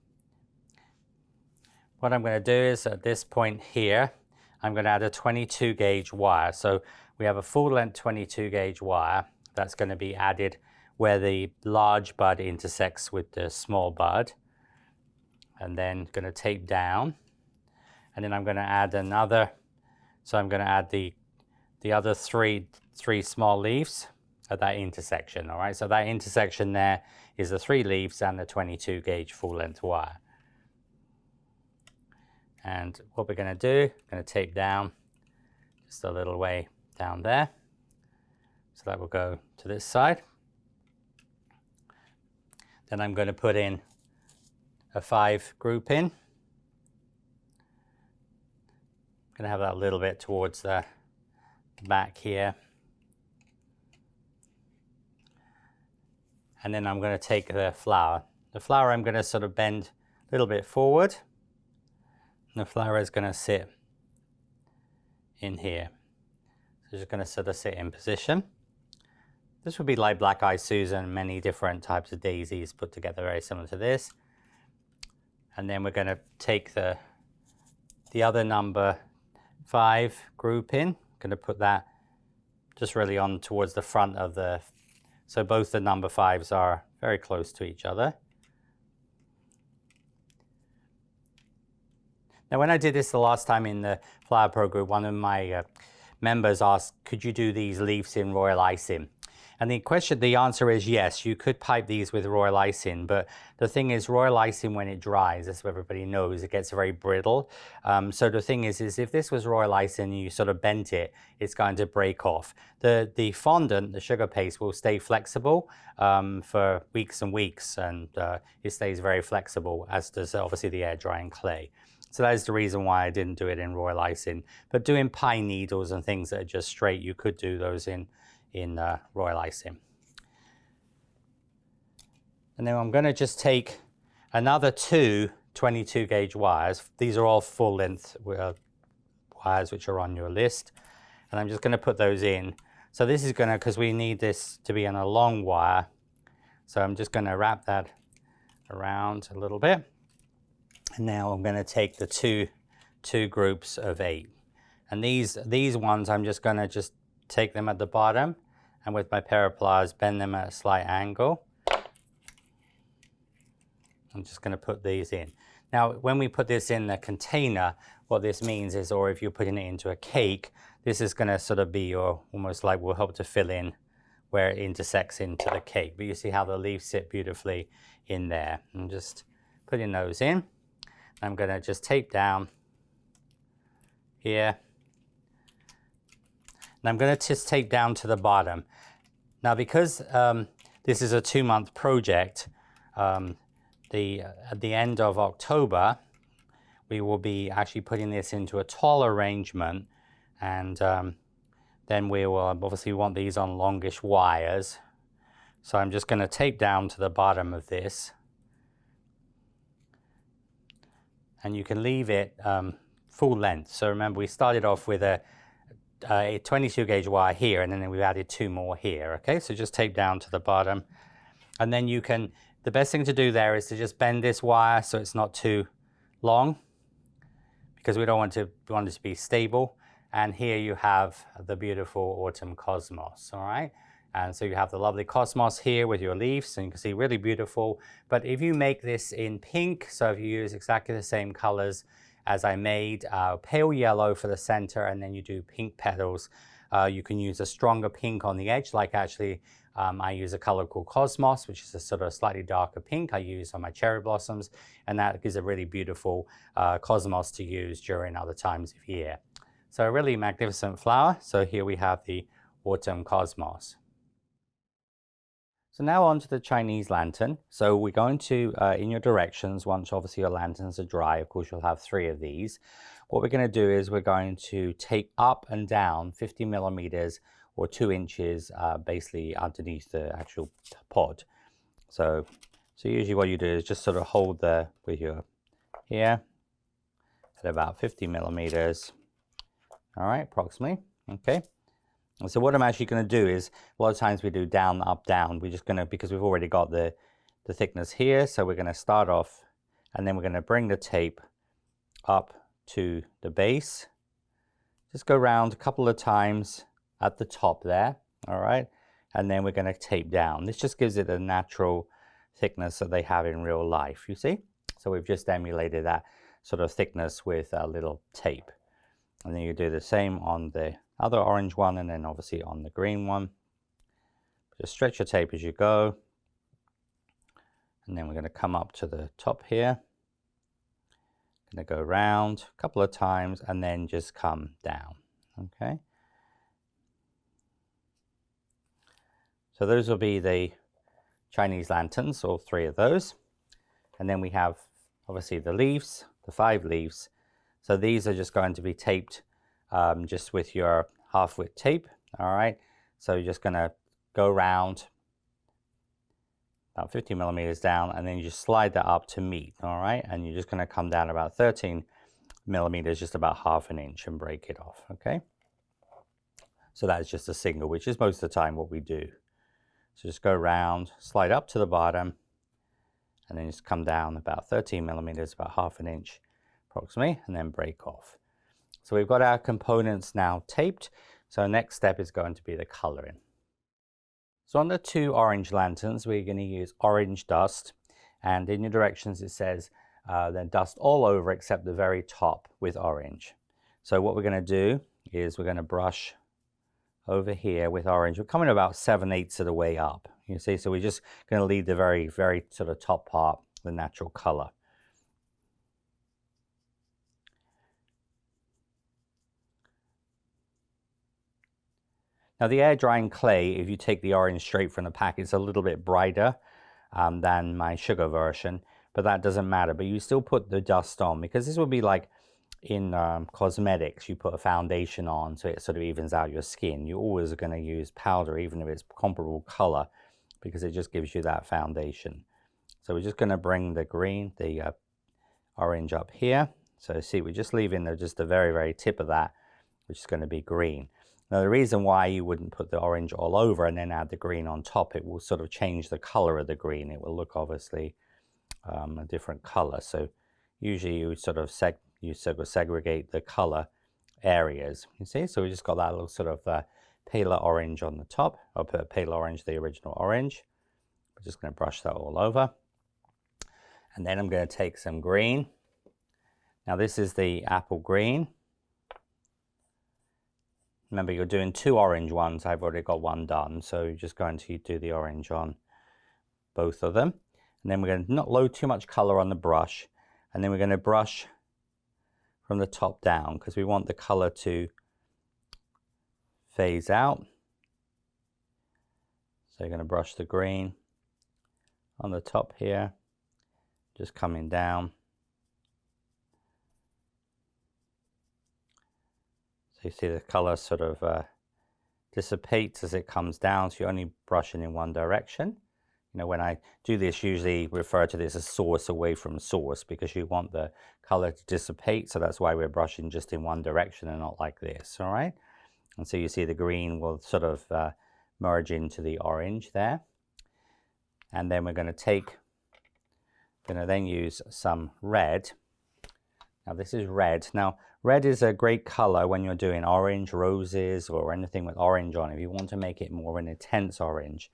what I'm going to do is at this point here, I'm going to add a 22 gauge wire. So we have a full length 22 gauge wire that's going to be added where the large bud intersects with the small bud. And then going to tape down. And then I'm going to add another. So I'm going to add the other three small leaves at that intersection. All right. So that intersection there is the 3 leaves and the 22 gauge full length wire. And what we're going to do, going to tape down just a little way down there. So that will go to this side. Then I'm going to put in a 5 group in. I'm going to have that a little bit towards the back here. And then I'm going to take the flower. The flower I'm going to sort of bend a little bit forward. And the flower is going to sit in here. So just going to sort of sit in position. This would be like Black Eyed Susan, many different types of daisies put together very similar to this. And then we're going to take the other number 5 group in. Going to put that just really on towards the front of the, so both the number 5s are very close to each other. Now when I did this the last time in the Flower Pro group, one of my members asked, could you do these leaves in royal icing? And the answer is yes, you could pipe these with royal icing, but the thing is royal icing when it dries, as everybody knows, it gets very brittle. So the thing is if this was royal icing and you sort of bent it, it's going to break off. The fondant, the sugar paste, will stay flexible for weeks and weeks, and it stays very flexible, as does obviously the air drying clay. So that is the reason why I didn't do it in royal icing. But doing pine needles and things that are just straight, you could do those in royal icing. And then I'm going to just take another two 22 gauge wires. These are all full length wires which are on your list. And I'm just going to put those in. So this is going to, because we need this to be on a long wire. So I'm just going to wrap that around a little bit. And now I'm going to take the two groups of 8. And these ones, I'm just going to take them at the bottom and with my pair of pliers bend them at a slight angle. I'm just going to put these in. Now when we put this in the container, what this means is, or if you're putting it into a cake, this is going to sort of be your, almost like will help to fill in where it intersects into the cake. But you see how the leaves sit beautifully in there. I'm just putting those in. I'm going to just tape down here. And I'm going to just tape down to the bottom. Now because this is a 2-month project, at the end of October, we will be actually putting this into a tall arrangement, and then we will obviously want these on longish wires. So I'm just going to tape down to the bottom of this. And you can leave it full length. So remember, we started off with a 22 gauge wire here, and then we've added 2 more here. Okay, so just tape down to the bottom. And then you can, the best thing to do there is to just bend this wire so it's not too long, because we don't want it to be stable. And here you have the beautiful autumn cosmos, all right? And so you have the lovely cosmos here with your leaves, and you can see really beautiful. But if you make this in pink, so if you use exactly the same colors as I made, pale yellow for the center, and then you do pink petals, you can use a stronger pink on the edge, like actually I use a color called Cosmos, which is a sort of slightly darker pink I use on my cherry blossoms, and that gives a really beautiful cosmos to use during other times of year. So a really magnificent flower. So here we have the autumn cosmos. So now on to the Chinese lantern. So we're going to, in your directions, once obviously your lanterns are dry, of course you'll have 3 of these. What we're going to do is we're going to tape up and down 50 millimeters or 2 inches basically underneath the actual pod. So usually what you do is just sort of hold with your here at about 50 millimeters. All right, approximately, okay. And so what I'm actually going to do is, a lot of times we do down, up, down. We're just going to, because we've already got the thickness here, so we're going to start off, and then we're going to bring the tape up to the base. Just go around a couple of times at the top there, all right? And then we're going to tape down. This just gives it a natural thickness that they have in real life, you see? So we've just emulated that sort of thickness with a little tape. And then you do the same on the other orange one, and then obviously on the green one. Just stretch your tape as you go. And then we're going to come up to the top here. Going to go around a couple of times and then just come down. Okay. So those will be the Chinese lanterns, all 3 of those. And then we have obviously the leaves, the 5 leaves. So these are just going to be taped just with your half-width tape, all right? So you're just going to go around about 50 millimeters down, and then you just slide that up to meet, all right? And you're just going to come down about 13 millimeters, just about ½ an inch, and break it off, okay? So that's just a single, which is most of the time what we do. So just go around, slide up to the bottom, and then just come down about 13 millimeters, about ½ an inch approximately, and then break off. So we've got our components now taped. So next step is going to be the coloring. So on the 2 orange lanterns, we're going to use orange dust, and in your directions it says then dust all over except the very top with orange. So what we're going to do is we're going to brush over here with orange. We're coming about 7/8 of the way up. You see, so we're just going to leave the very, very sort of top part, the natural color. Now the air drying clay, if you take the orange straight from the pack, it's a little bit brighter than my sugar version, but that doesn't matter. But you still put the dust on, because this would be like in cosmetics, you put a foundation on so it sort of evens out your skin. You always are going to use powder, even if it's comparable color, because it just gives you that foundation. So we're just going to bring the green, the orange up here. So see, we're just leaving just the very, very tip of that, which is going to be green. Now the reason why you wouldn't put the orange all over and then add the green on top, it will sort of change the color of the green. It will look obviously a different color. So usually you sort of segregate the color areas. You see, so we just got that little sort of paler orange on the top. I'll put a paler orange, the original orange. We're just going to brush that all over. And then I'm going to take some green. Now this is the apple green. Remember, you're doing 2 orange ones. I've already got one done. So you're just going to do the orange on both of them. And then we're going to not load too much color on the brush. And then we're going to brush from the top down, because we want the color to phase out. So you're going to brush the green on the top here, just coming down. So you see the color sort of dissipates as it comes down, so you're only brushing in one direction. You know, when I do this, usually refer to this as source away from source, because you want the color to dissipate. So that's why we're brushing just in one direction and not like this, all right? And so you see the green will sort of merge into the orange there. And then we're going to then use some red. Now this is red. Now red is a great color when you're doing orange roses or anything with orange on it, if you want to make it more an intense orange.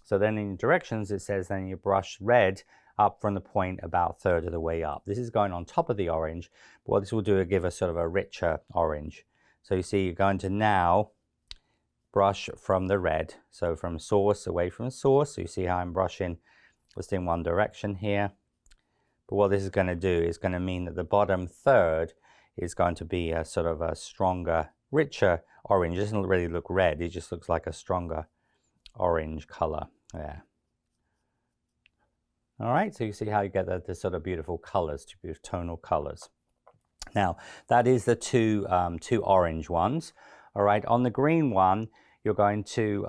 So then in directions, it says then you brush red up from the point about 1/3 of the way up. This is going on top of the orange, but what this will do is give us sort of a richer orange. So you see, you're going to now brush from the red. So from source away from source. So you see how I'm brushing just in one direction here. But what this is going to do is going to mean that the bottom 1/3 is going to be a sort of a stronger, richer orange. It doesn't really look red. It just looks like a stronger orange color there. All right, so you see how you get the sort of beautiful colors, two tonal colors. Now that is the two orange ones. All right, on the green one, you're going to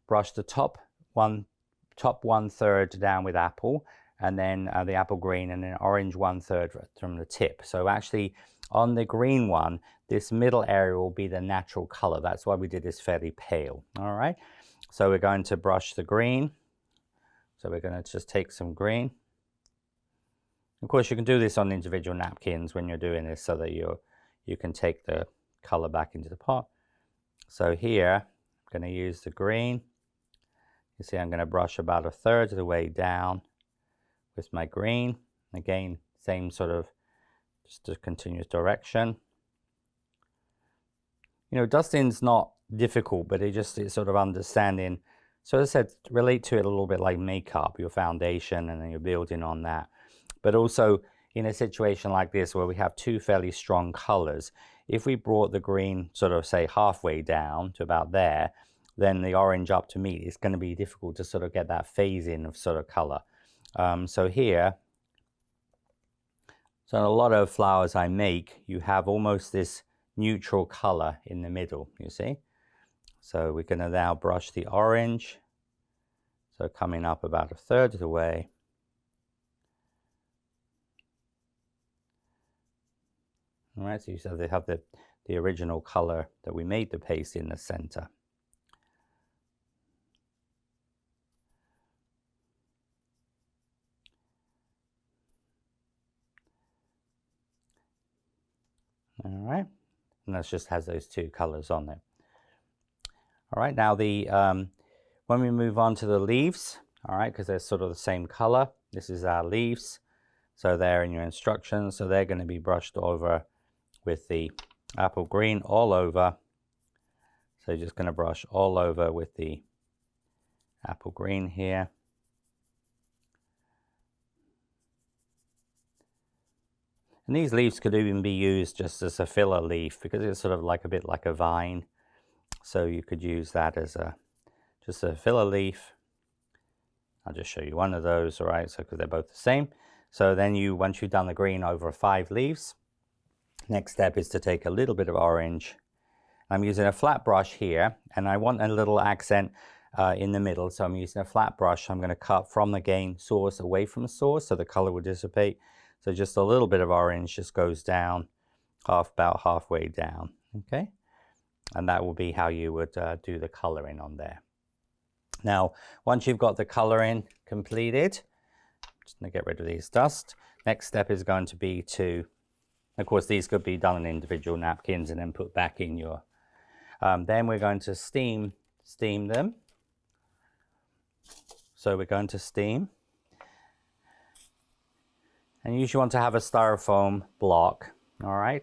brush the top 1/3 down with apple, and then the apple green, and then orange 1/3 from the tip. So actually on the green one, this middle area will be the natural color. That's why we did this fairly pale. All right, so we're going to brush the green. So we're going to just take some green. Of course, you can do this on individual napkins when you're doing this, so that you can take the color back into the pot. So here, I'm going to use the green. You see, I'm going to brush about 1/3 of the way down with my green. Again, same sort of just a continuous direction. You know, dusting's not difficult, but it's sort of understanding. So as I said, relate to it a little bit like makeup, your foundation, and then you're building on that. But also in a situation like this where we have two fairly strong colors, if we brought the green sort of say halfway down to about there, then the orange up to meet, it's going to be difficult to sort of get that phase in of sort of color. So here, so in a lot of flowers I make, you have almost this neutral color in the middle, you see. So we're going to now brush the orange. So coming up about 1/3 of the way. All right, so you see they have the original color that we made the paste in the center. All right, and that just has those two colors on there. All right, now when we move on to the leaves, all right, because they're sort of the same color, this is our leaves. So they're in your instructions, so they're going to be brushed over with the apple green all over. So you're just going to brush all over with the apple green here. And these leaves could even be used just as a filler leaf because it's sort of like a bit like a vine. So you could use that as just a filler leaf. I'll just show you one of those, all right? So because they're both the same. So then once you've done the green over 5 leaves, next step is to take a little bit of orange. I'm using a flat brush here, and I want a little accent in the middle. So I'm using a flat brush. I'm going to cut from the gain source away from the source so the color will dissipate. So just a little bit of orange just goes down about halfway down, okay? And that will be how you would do the coloring on there. Now, once you've got the coloring completed, just going to get rid of these dust. Next step is going to be to, of course, these could be done on individual napkins and then put back in your, then we're going to steam them. So we're going to steam. And you usually want to have a styrofoam block, all right?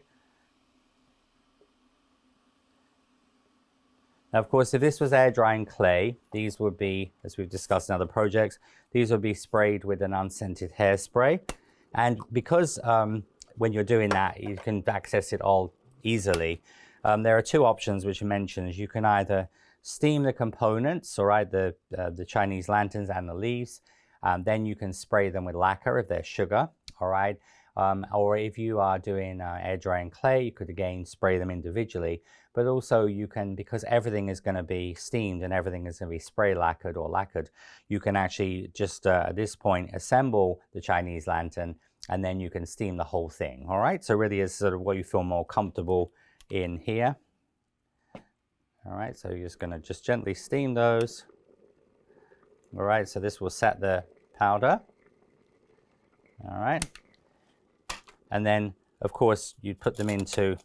Now, of course, if this was air drying clay, these would be, as we've discussed in other projects, these would be sprayed with an unscented hairspray. And because when you're doing that, you can access it all easily. There are 2 options which are mentioned. You can either steam the components, all right, the Chinese lanterns and the leaves. Then you can spray them with lacquer if they're sugar, all right? Or if you are doing air drying clay, you could again spray them individually. But also you can, because everything is going to be steamed and everything is going to be spray lacquered or lacquered, you can actually just at this point assemble the Chinese lantern and then you can steam the whole thing, all right? So really is sort of what you feel more comfortable in here. All right, so you're just going to just gently steam those. All right, so this will set the powder. All right. And then, of course, you put them into a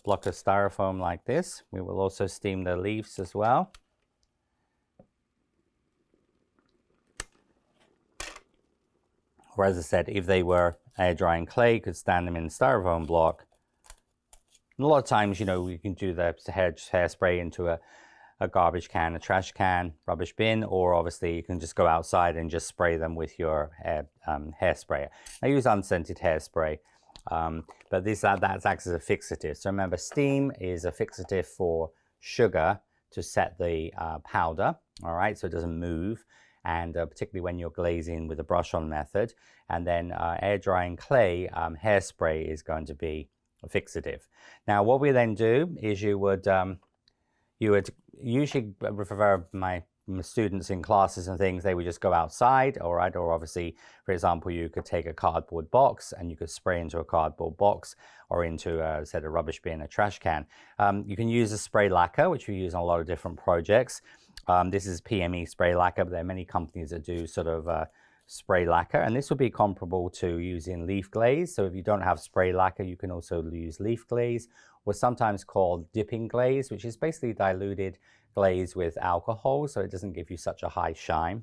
block of styrofoam like this. We will also steam the leaves as well. Or as I said, if they were air drying clay, you could stand them in a styrofoam block. And a lot of times, you know, you can do the hairspray into a garbage can, a trash can, rubbish bin, or obviously you can just go outside and just spray them with your hairspray. I use unscented hairspray, but that acts as a fixative. So remember, steam is a fixative for sugar to set the powder, all right, so it doesn't move, and particularly when you're glazing with the brush-on method. And then air drying clay, hairspray is going to be a fixative. Now, what we then do is you would usually refer my students in classes and things, they would just go outside, all right? Or obviously, for example, you could take a cardboard box and you could spray into a cardboard box or into a rubbish bin, a trash can. You can use a spray lacquer, which we use on a lot of different projects. This is PME spray lacquer, but there are many companies that do sort of spray lacquer, and this will be comparable to using leaf glaze. So if you don't have spray lacquer, you can also use leaf glaze, or sometimes called dipping glaze, which is basically diluted glaze with alcohol, so it doesn't give you such a high shine.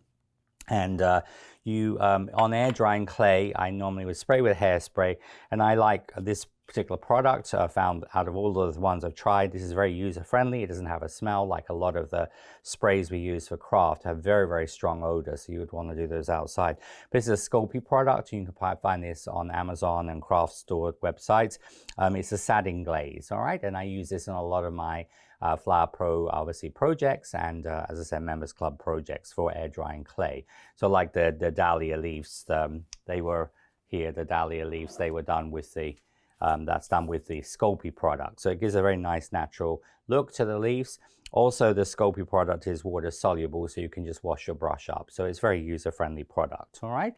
And on air drying clay, I normally would spray with hairspray, and I like this particular product. I found out of all the ones I've tried, this is very user friendly. It doesn't have a smell like a lot of the sprays we use for craft have very, very strong odor, so you would want to do those outside. But this is a Sculpey product. You can find this on Amazon and craft store websites. It's a satin glaze, all right, and I use this in a lot of my Flower Pro, obviously, projects, and as I said, Members Club projects for air drying clay. So like the dahlia leaves, they were here, the dahlia leaves, they were done with the, that's done with the Sculpey product. So it gives a very nice natural look to the leaves. Also, the Sculpey product is water soluble, so you can just wash your brush up. So it's a very user-friendly product, all right?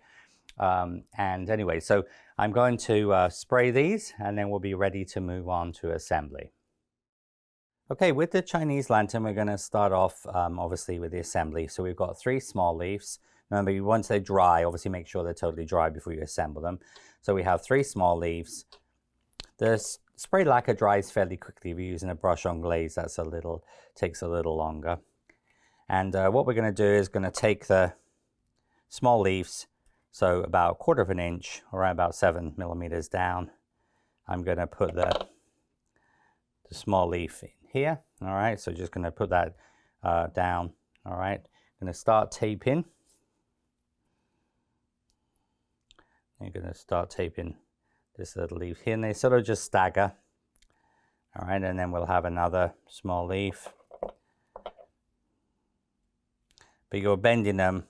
And anyway, so I'm going to spray these, and then we'll be ready to move on to assembly. Okay, with the Chinese lantern, we're going to start off, obviously, with the assembly. So we've got 3 small leaves. Remember, once they dry, obviously make sure they're totally dry before you assemble them. So we have 3 small leaves. The spray lacquer dries fairly quickly. If you're using a brush-on glaze, takes a little longer. And what we're going to do is going to take the small leaves, so about 1/4 of an inch, or about 7 millimeters down. I'm going to put the small leaf in here. All right, so just going to put that down. All right, going to start taping. You're going to start taping this little leaf here, and they sort of just stagger. All right, and then we'll have another small leaf. But you're bending them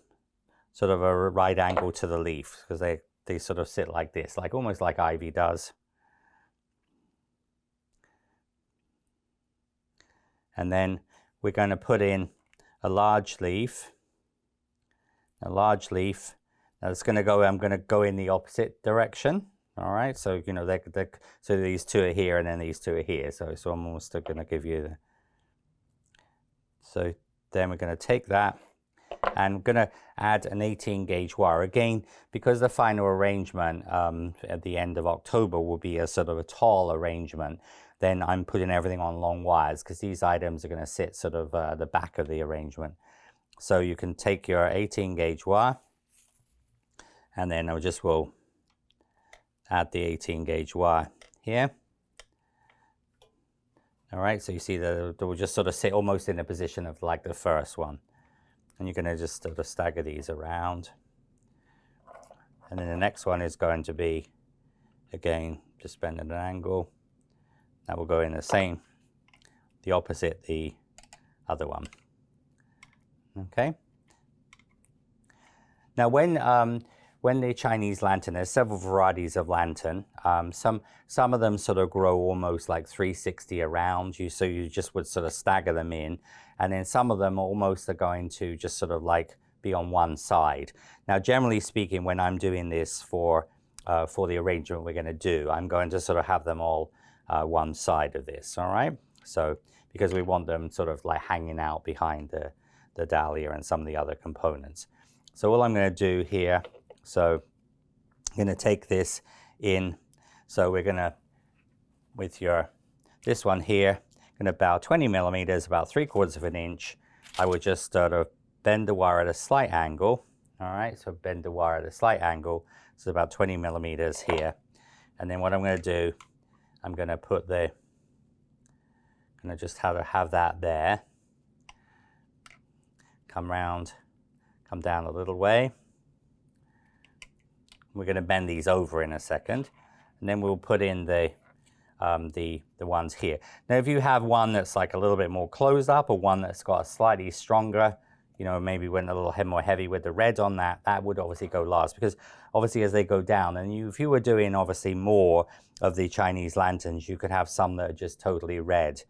sort of a right angle to the leaf, because they sort of sit like this, like almost like ivy does. And then we're going to put in a large leaf. A large leaf. Now it's going to go, I'm going to go in the opposite direction. All right, so you know, so these two are here and then these two are here. So I'm almost going to give you the, so then we're going to take that and I'm going to add an 18 gauge wire. Again, because the final arrangement at the end of October will be a sort of a tall arrangement, then I'm putting everything on long wires because these items are going to sit sort of at the back of the arrangement. So you can take your 18 gauge wire, and then I will add the 18 gauge wire here. All right, so you see that they will just sort of sit almost in a position of like the first one. And you're going to just sort of stagger these around. And then the next one is going to be, again, just bend at an angle. That will go in the opposite, the other one. Okay. Now when the Chinese lantern, there's several varieties of lantern. Some of them sort of grow almost like 360 around you, so you just would sort of stagger them in. And then some of them almost are going to just sort of like be on one side. Now, generally speaking, when I'm doing this for the arrangement we're going to do, I'm going to sort of have them all one side of this, all right? So, because we want them sort of like hanging out behind the dahlia and some of the other components. So all I'm going to do here, so I'm going to take this in. So we're going to, with this one here, going to about 20 millimeters, about 3/4 of an inch. I would just sort of bend the wire at a slight angle. All right, so bend the wire at a slight angle. So about 20 millimeters here. And then what I'm going to do, I'm going to put just have that there. Come round, come down a little way. We're going to bend these over in a second, and then we'll put in the ones here. Now, if you have one that's like a little bit more closed up, or one that's got a slightly stronger, you know, maybe went a little more heavy with the red on that, that would obviously go last, because obviously as they go down, and if you were doing obviously more of the Chinese lanterns, you could have some that are just totally red.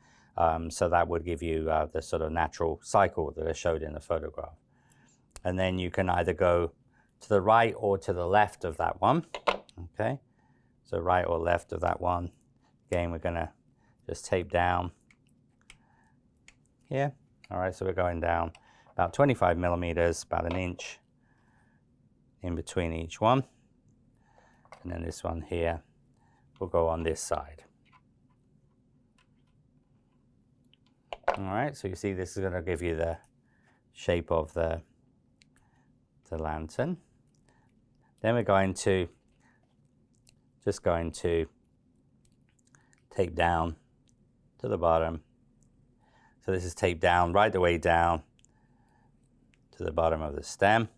So that would give you the sort of natural cycle that I showed in the photograph. And then you can either go to the right or to the left of that one. Okay, so right or left of that one. Again, we're going to just tape down here. All right, so we're going down about 25 millimeters, about an inch in between each one. And then this one here will go on this side. All right, so you see this is going to give you the shape of the lantern. Then we're going to tape down to the bottom. So this is taped down right the way down to the bottom of the stem.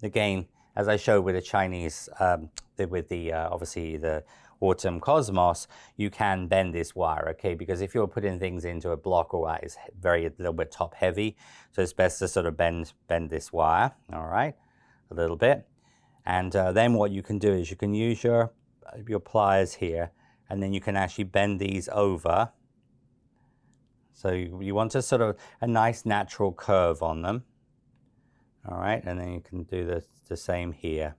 Again, as I showed with the Chinese, obviously the autumn cosmos, you can bend this wire, okay? Because if you're putting things into a block or that is a little bit top heavy, so it's best to sort of bend this wire, all right, a little bit. And then what you can do is you can use your pliers here, and then you can actually bend these over. So you want a sort of a nice natural curve on them, all right? And then you can do the same here.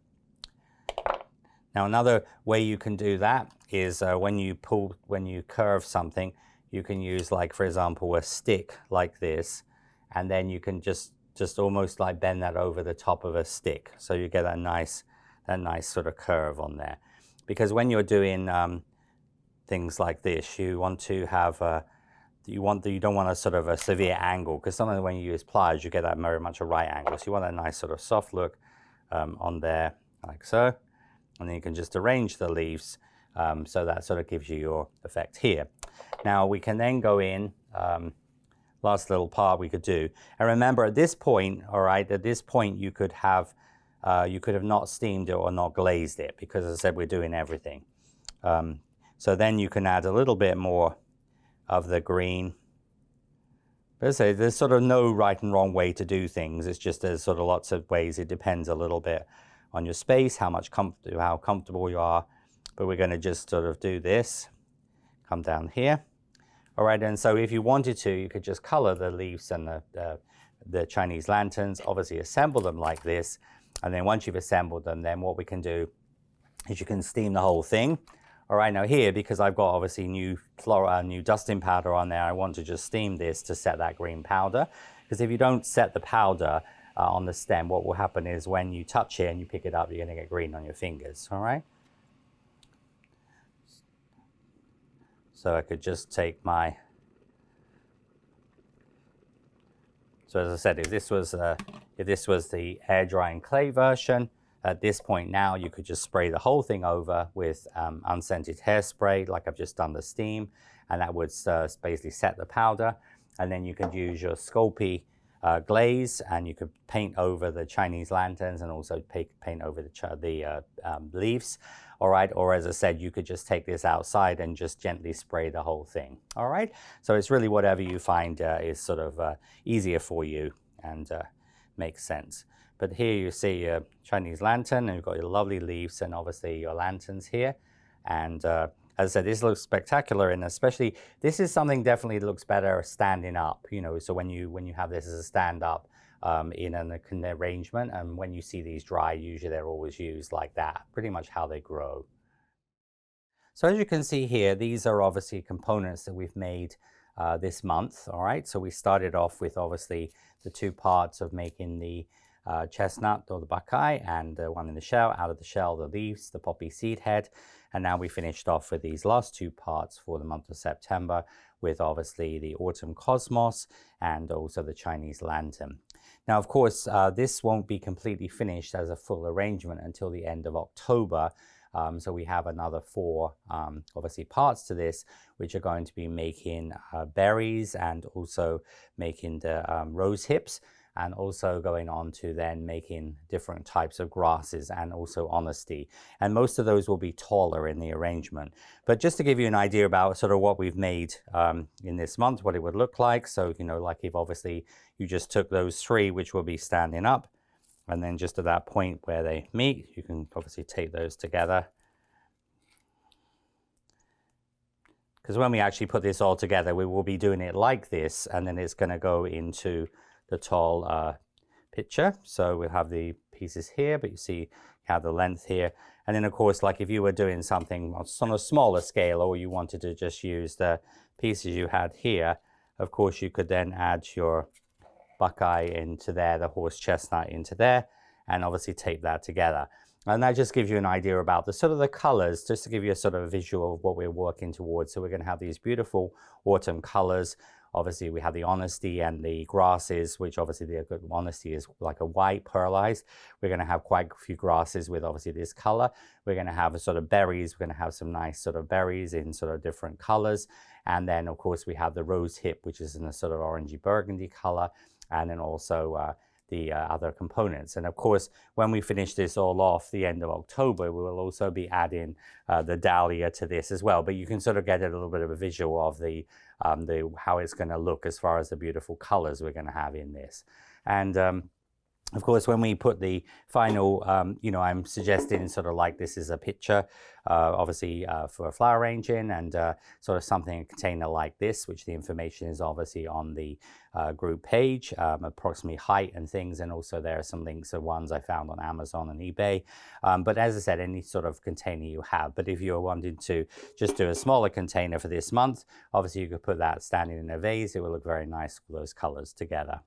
Now, another way you can do that is when you curve something, you can use, like, for example, a stick like this, and then you can just almost like bend that over the top of a stick. So you get that nice sort of curve on there. Because when you're doing things like this, you want to have you don't want a sort of a severe angle, because sometimes when you use pliers, you get that very much a right angle. So you want a nice sort of soft look on there, like so. And then you can just arrange the leaves So that sort of gives you your effect here. Now we can then go in, last little part we could do. And remember at this point, all right, at this point you could have not steamed it or not glazed it, because as I said, we're doing everything. So then you can add a little bit more of the green. But as I say, there's sort of no right and wrong way to do things. It's just there's sort of lots of ways. It depends a little bit on your space, how comfortable you are. But we're going to just sort of do this. Come down here. All right, and so if you wanted to, you could just color the leaves and the Chinese lanterns, obviously assemble them like this. And then once you've assembled them, then what we can do is you can steam the whole thing. All right, now here, because I've got obviously new dusting powder on there, I want to just steam this to set that green powder. Because if you don't set the powder on the stem, what will happen is when you touch it and you pick it up, you're going to get green on your fingers, all right? So I could just take my, so as I said, if this was the air drying clay version, at this point now you could just spray the whole thing over with unscented hairspray, like I've just done the steam, and that would basically set the powder. And then you could use your Sculpey glaze, and you could paint over the Chinese lanterns and also paint over the leaves. All right, or as I said, you could just take this outside and just gently spray the whole thing. All right, so it's really whatever you find is sort of easier for you and makes sense. But here you see your Chinese lantern, and you've got your lovely leaves and obviously your lanterns here. And as I said, this looks spectacular, and especially this is something definitely that looks better standing up. You know, so when you have this as a stand up in an arrangement, and when you see these dry, usually they're always used like that, pretty much how they grow. So as you can see here, these are obviously components that we've made this month. All right, so we started off with obviously the two parts of making the chestnut or the buckeye, and the one in the shell, out of the shell, the leaves, the poppy seed head. And now we finished off with these last two parts for the month of September with obviously the autumn cosmos and also the Chinese lantern. Now, of course, this won't be completely finished as a full arrangement until the end of October. So we have another four, obviously, parts to this, which are going to be making berries and also making the rose hips, and also going on to then making different types of grasses and also honesty. And most of those will be taller in the arrangement. But just to give you an idea about sort of what we've made in this month, what it would look like. So, you know, like if obviously you just took those three, which will be standing up, and then just at that point where they meet, you can obviously take those together. Because when we actually put this all together, we will be doing it like this, and then it's going to go into the tall picture. So we'll have the pieces here, but you see you have the length here. And then of course, like if you were doing something on a smaller scale, or you wanted to just use the pieces you had here, of course you could then add your buckeye into there, the horse chestnut into there, and obviously tape that together. And that just gives you an idea about the sort of the colors, just to give you a sort of a visual of what we're working towards. So we're going to have these beautiful autumn colors. Obviously, we have the honesty and the grasses, which obviously the good honesty is like a white pearlized. We're going to have quite a few grasses with obviously this color. We're going to have a sort of berries. We're going to have some nice sort of berries in sort of different colors. And then, of course, we have the rose hip, which is in a sort of orangey burgundy color. And then also the other components. And of course, when we finish this all off the end of October, we will also be adding the dahlia to this as well. But you can sort of get a little bit of a visual of the how it's going to look as far as the beautiful colors we're going to have in this. And of course, when we put the final, you know, I'm suggesting sort of like this is a picture, obviously for flower arranging, and sort of something, a container like this, which the information is obviously on the group page, approximately height and things. And also there are some links of ones I found on Amazon and eBay. But as I said, any sort of container you have. But if you're wanting to just do a smaller container for this month, obviously you could put that standing in a vase. It will look very nice with those colors together.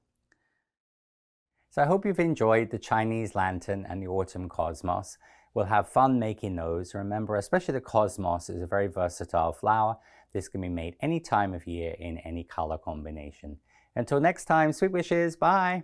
So I hope you've enjoyed the Chinese lantern and the autumn cosmos. We'll have fun making those. Remember, especially the cosmos is a very versatile flower. This can be made any time of year in any color combination. Until next time, sweet wishes, bye.